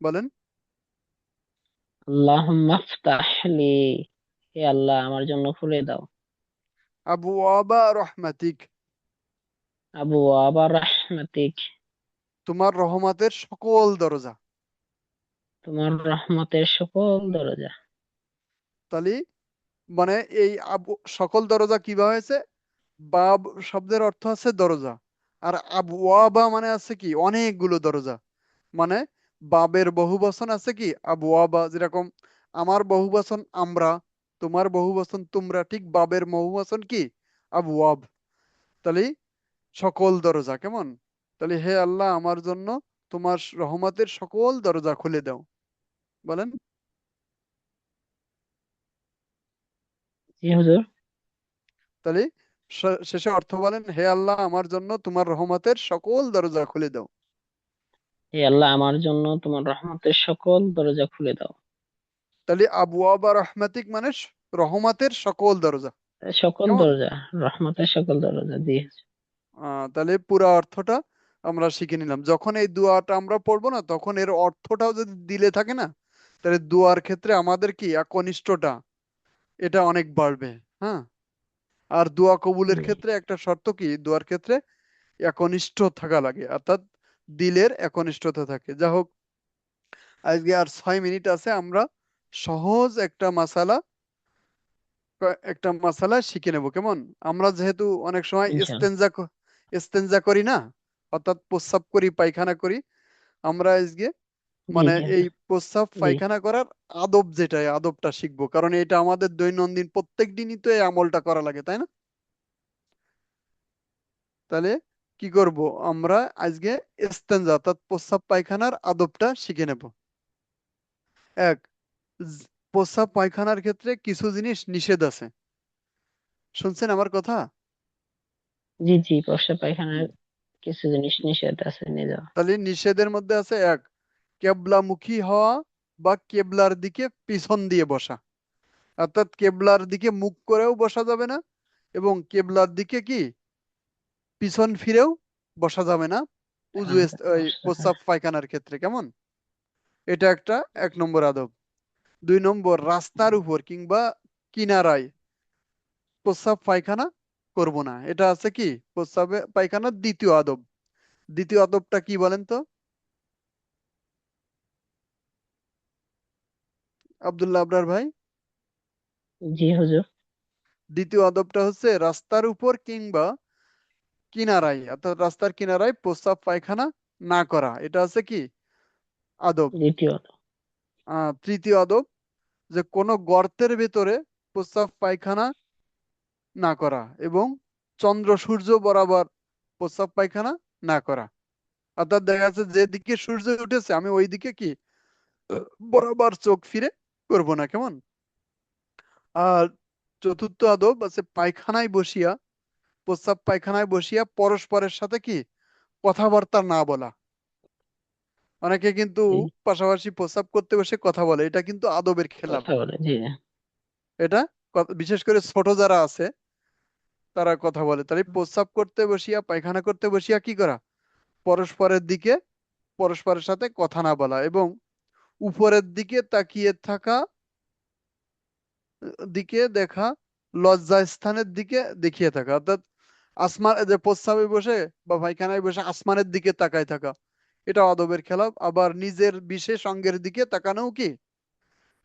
বলেন। আল্লাহুম্মা ইফতাহ লি, হে আল্লাহ আমার জন্য খুলে দাও। আবওয়াবা রহমাতিক, আবওয়াবা রাহমাতিক, তোমার রহমতের সকল দরজা। তোমার রহমতের সকল দরজা। তাহলে মানে এই সকল দরজা কিভাবে হয়েছে? বাব শব্দের অর্থ আছে দরজা, আর আবওয়াবা মানে আছে কি? অনেকগুলো দরজা। মানে বাবের বহুবচন আছে কি? আবওয়াবা, যেরকম আমার বহুবচন আমরা, তোমার বহুবচন তোমরা, ঠিক বাবের বহুবচন কি? আবওয়াব। তাহলে সকল দরজা। কেমন, তাহলে হে আল্লাহ আমার জন্য তোমার রহমতের সকল দরজা খুলে দাও। বলেন। জি হুজুর। তাহলে শেষে অর্থ বলেন, হে আল্লাহ আমার জন্য তোমার রহমতের সকল দরজা খুলে দাও। হে আল্লাহ আমার জন্য তোমার রহমতের সকল দরজা খুলে দাও। তাহলে আবওয়াবা রহমাতিক মানে রহমতের সকল দরজা। সকল কেমন, দরজা, রহমতের সকল দরজা। জি তাহলে পুরো অর্থটা আমরা শিখে নিলাম। যখন এই দোয়াটা আমরা পড়বো না, তখন এর অর্থটাও যদি দিলে থাকে না, তাহলে দোয়ার ক্ষেত্রে আমাদের কি একনিষ্ঠটা এটা অনেক বাড়বে। হ্যাঁ, আর দোয়া কবুলের জি, ক্ষেত্রে একটা শর্ত কি? দোয়ার ক্ষেত্রে একনিষ্ঠ থাকা লাগে, অর্থাৎ দিলের একনিষ্ঠতা থাকে। যা হোক, আজকে আর 6 মিনিট আছে, আমরা সহজ একটা মাসালা শিখে নেব, কেমন? আমরা যেহেতু অনেক সময় ইনশাআল্লাহ। ইস্তেঞ্জা করি না, অর্থাৎ প্রস্রাব করি, পায়খানা করি, আমরা আজকে জি মানে জি এই হুজুর। প্রস্রাব জি পায়খানা করার আদব, যেটা এই আদবটা শিখবো, কারণ এটা আমাদের দৈনন্দিন প্রত্যেক দিনই তো এই আমলটা করা লাগে, তাই না? তাহলে কি করব, আমরা আজকে ইস্তেঞ্জা অর্থাৎ প্রস্রাব পায়খানার আদবটা শিখে নেব। এক, প্রস্রাব পায়খানার ক্ষেত্রে কিছু জিনিস নিষেধ আছে, শুনছেন আমার কথা? জি জি, প্রস্রাব পায়খানার হুম। কিছু জিনিস নিষেধ আছে নিয়ে যাওয়া। তাহলে নিষেধের মধ্যে আছে, এক, কেবলামুখী হওয়া বা কেবলার দিকে পিছন দিয়ে বসা, অর্থাৎ কেবলার দিকে মুখ করেও বসা যাবে না, এবং কেবলার দিকে কি পিছন ফিরেও বসা যাবে না ওই প্রস্রাব পায়খানার ক্ষেত্রে, কেমন? এটা একটা 1 নম্বর আদব। 2 নম্বর, রাস্তার উপর কিংবা কিনারায় প্রস্রাব পায়খানা করব না, এটা আছে কি প্রস্রাবে পায়খানার দ্বিতীয় আদব। দ্বিতীয় আদবটা কি বলেন তো আব্দুল্লাহ আবরার ভাই? জি হুজুর। দ্বিতীয় আদবটা হচ্ছে রাস্তার উপর কিংবা কিনারায়, অর্থাৎ রাস্তার কিনারায় প্রস্রাব পায়খানা না করা, এটা আছে কি আদব। দ্বিতীয়। তৃতীয় আদব, যে কোনো গর্তের ভেতরে প্রস্রাব পায়খানা না করা, এবং চন্দ্র সূর্য বরাবর প্রস্রাব পায়খানা না করা, অর্থাৎ দেখা যাচ্ছে যেদিকে সূর্য উঠেছে আমি ওই দিকে কি বরাবর চোখ ফিরে করব না, কেমন? আর চতুর্থ আদব আছে পায়খানায় বসিয়া, প্রস্রাব পায়খানায় বসিয়া পরস্পরের সাথে কি কথাবার্তা না বলা। অনেকে কিন্তু জি, পাশাপাশি প্রস্রাব করতে বসে কথা বলে, এটা কিন্তু আদবের খেলাপ। কথা বলে, জি। এটা বিশেষ করে ছোট যারা আছে তারা কথা বলে। তাহলে প্রস্রাব করতে বসিয়া, পায়খানা করতে বসিয়া কি করা, পরস্পরের দিকে পরস্পরের সাথে কথা না বলা, এবং উপরের দিকে তাকিয়ে থাকা, দিকে দেখা, লজ্জাস্থানের দিকে দেখিয়ে থাকা, অর্থাৎ আসমান, যে প্রস্রাবে বসে বা পায়খানায় বসে আসমানের দিকে তাকায় থাকা, এটা আদবের খেলাপ। আবার নিজের বিশেষ অঙ্গের দিকে তাকানোও কি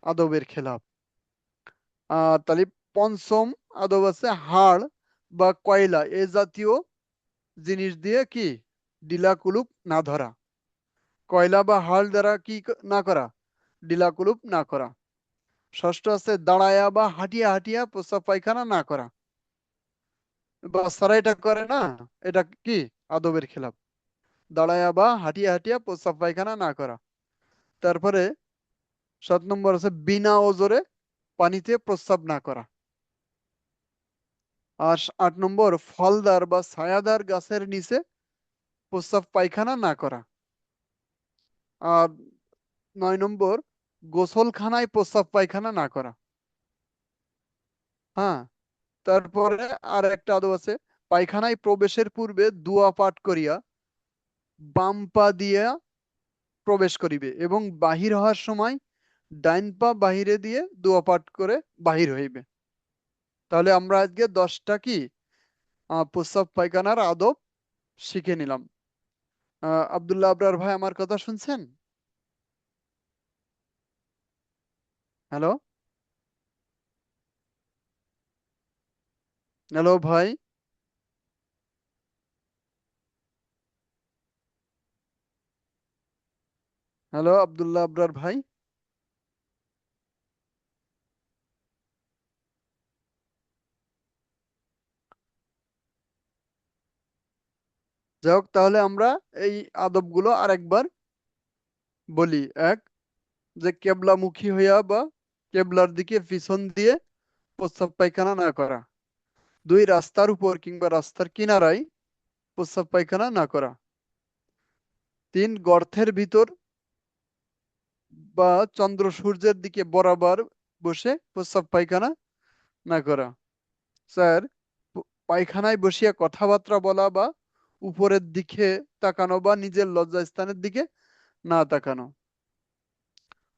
আদবের খেলাপ। তাহলে পঞ্চম আদব আছে হাড় বা কয়লা এ জাতীয় জিনিস দিয়ে কি ডিলা কুলুপ না ধরা, কয়লা বা হাড় দ্বারা কি না করা, ডিলা কুলুপ না করা। ষষ্ঠ আছে দাঁড়ায়া বা হাঁটিয়া হাঁটিয়া প্রস্রাব পায়খানা না করা, বাচ্চারা এটা করে না, এটা কি আদবের খেলাপ, দাঁড়ায়া বা হাঁটিয়া হাঁটিয়া প্রস্রাব পায়খানা না করা। তারপরে 7 নম্বর আছে বিনা ওজরে পানিতে প্রস্রাব না করা। আর 8 নম্বর ফলদার বা ছায়াদার গাছের নিচে প্রস্রাব পায়খানা না করা। আর 9 নম্বর গোসলখানায় প্রস্রাব পায়খানা না করা। হ্যাঁ, তারপরে আর একটা আদব আছে, পায়খানায় প্রবেশের পূর্বে দোয়া পাঠ করিয়া বাম পা দিয়া প্রবেশ করিবে, এবং বাহির হওয়ার সময় ডাইন পা বাহিরে দিয়ে দোয়া পাঠ করে বাহির হইবে। তাহলে আমরা আজকে 10টা কি প্রস্রাব পায়খানার আদব শিখে নিলাম। আব্দুল্লাহ আবরার ভাই, আমার কথা শুনছেন? হ্যালো, হ্যালো ভাই, হ্যালো আব্দুল্লাহ আবরার ভাই। যাই হোক, তাহলে আমরা এই আদবগুলো আরেকবার বলি। এক, যে কেবলামুখী হইয়া বা কেবলার দিকে পিছন দিয়ে প্রস্রাব পায়খানা না করা। 2, রাস্তার উপর কিংবা রাস্তার কিনারায় প্রস্রাব পায়খানা না করা। 3, গর্তের ভিতর বা চন্দ্র সূর্যের দিকে বরাবর বসে প্রস্রাব পায়খানা না করা। 4, পায়খানায় বসিয়া কথাবার্তা বলা বা উপরের দিকে তাকানো বা নিজের লজ্জাস্থানের দিকে না তাকানো।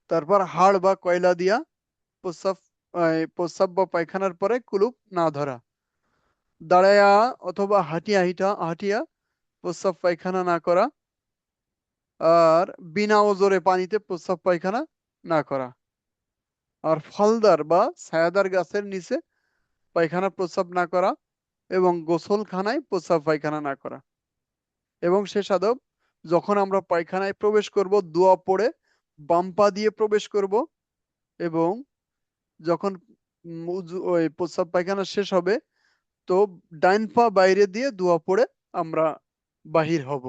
তারপর হাড় বা কয়লা দিয়া প্রস্রাব প্রস্রাব বা পায়খানার পরে কুলুপ না ধরা। দাঁড়ায়া অথবা হাঁটিয়া হাঁটিয়া প্রস্রাব পায়খানা না করা। আর বিনা ওজরে পানিতে প্রস্রাব পায়খানা না করা। আর ফলদার বা ছায়াদার গাছের নিচে পায়খানা প্রস্রাব না করা এবং গোসলখানায় প্রস্রাব পায়খানা না করা। এবং শেষ আদব, যখন আমরা পায়খানায় প্রবেশ করব দোয়া পড়ে বাম পা দিয়ে প্রবেশ করব, এবং যখন ওই প্রস্রাব পায়খানা শেষ হবে তো ডাইন পা বাইরে দিয়ে দোয়া পড়ে আমরা বাহির হব।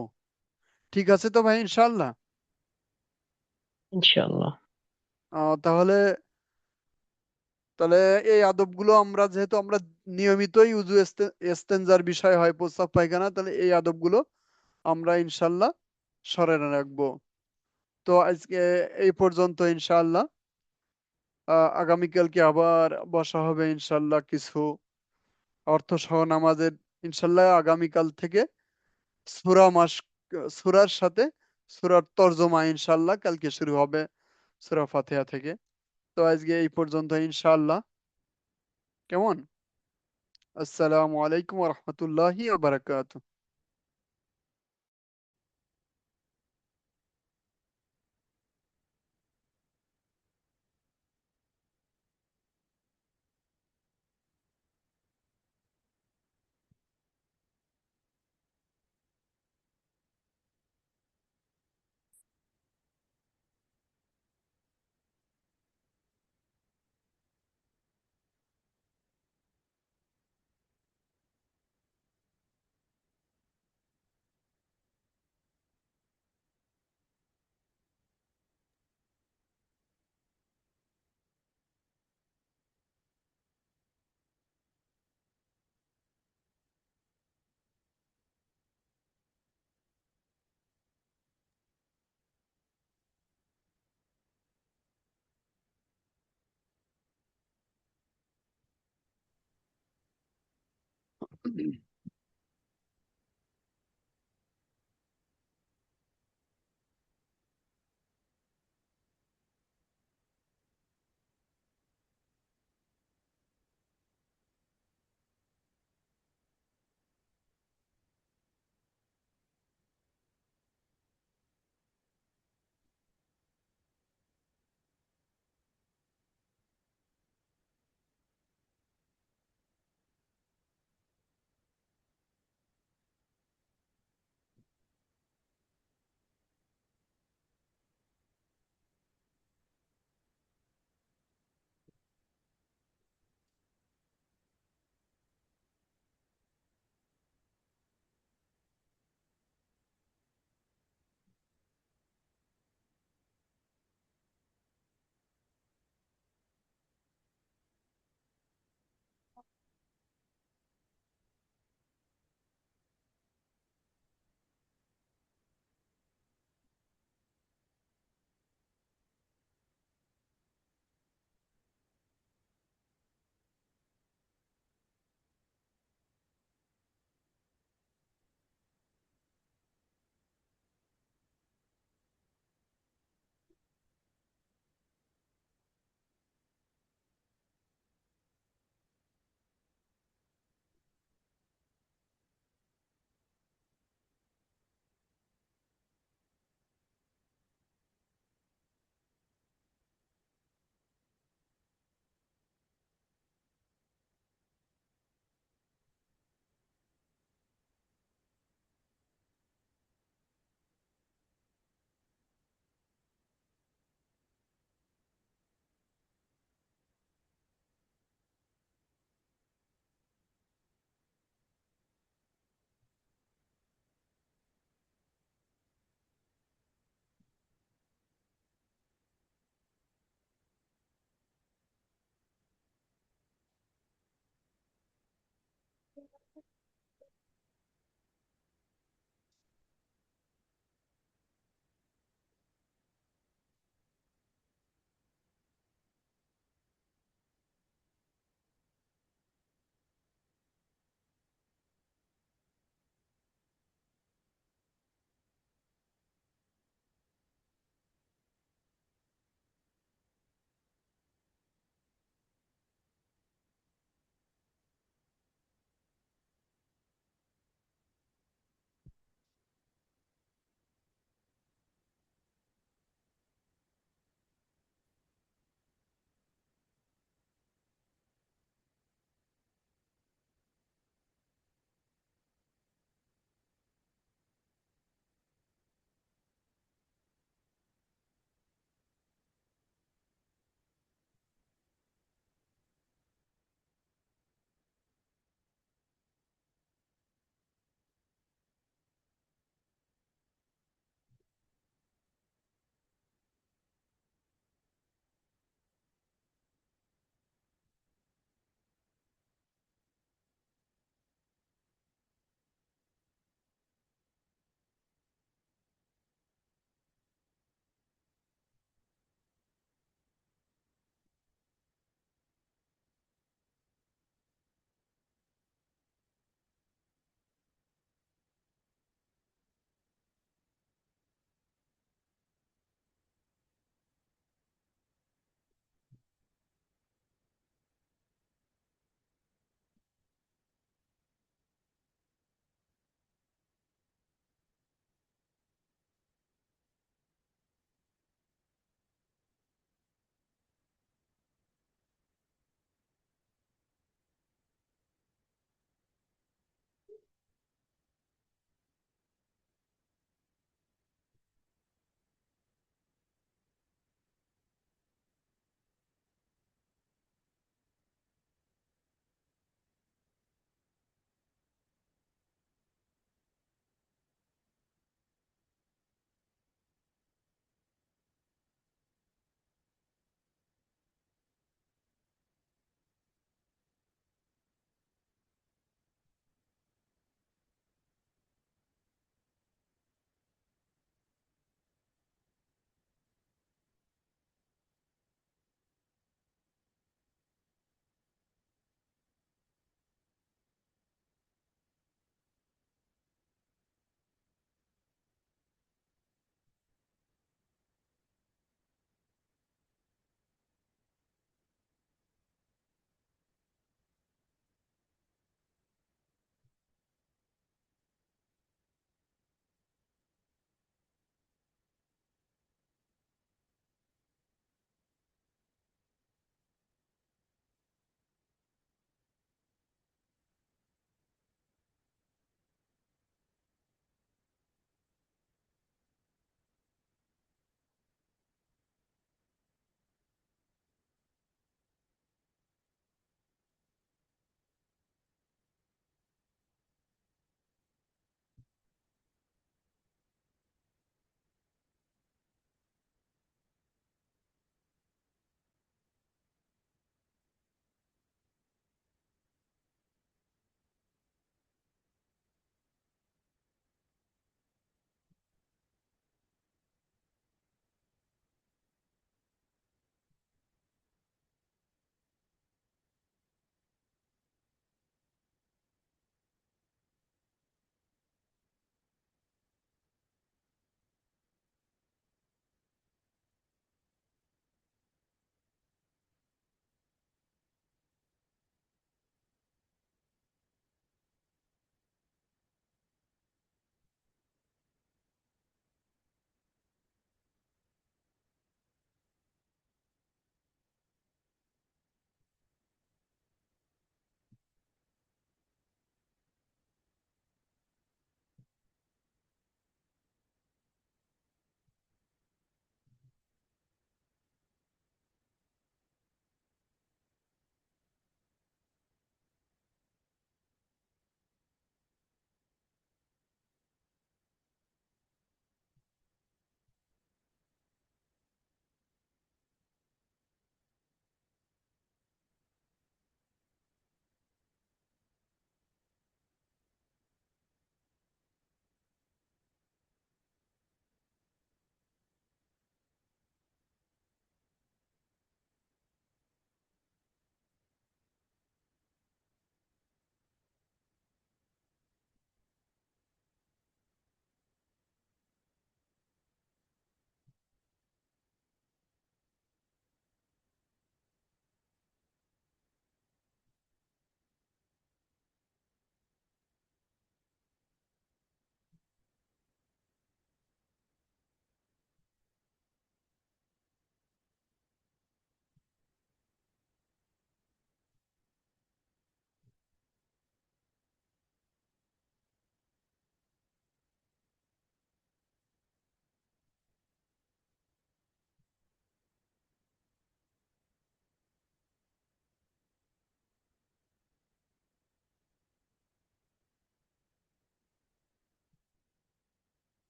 ঠিক আছে তো ভাই, ইনশাআল্লাহ? ইনশাআল্লাহ। তাহলে তাহলে এই আদবগুলো আমরা, যেহেতু আমরা নিয়মিতই উযু ইস্তেনজার বিষয় হয় প্রস্রাব পায়খানা, তাহলে এই আদবগুলো আমরা ইনশাআল্লাহ স্মরণে রাখবো। তো আজকে এই পর্যন্ত ইনশাআল্লাহ। আগামীকালকে আবার বসা হবে ইনশাআল্লাহ কিছু অর্থ সহ নামাজের। ইনশাআল্লাহ আগামীকাল থেকে সূরা মাস সূরার সাথে সূরার তরজমা ইনশাআল্লাহ কালকে শুরু হবে, সূরা ফাতিহা থেকে। তো আজকে এই পর্যন্ত ইনশাআল্লাহ। কেমন? আসসালামু আলাইকুম ওয়া রাহমাতুল্লাহি ওয়া বারাকাতুহু।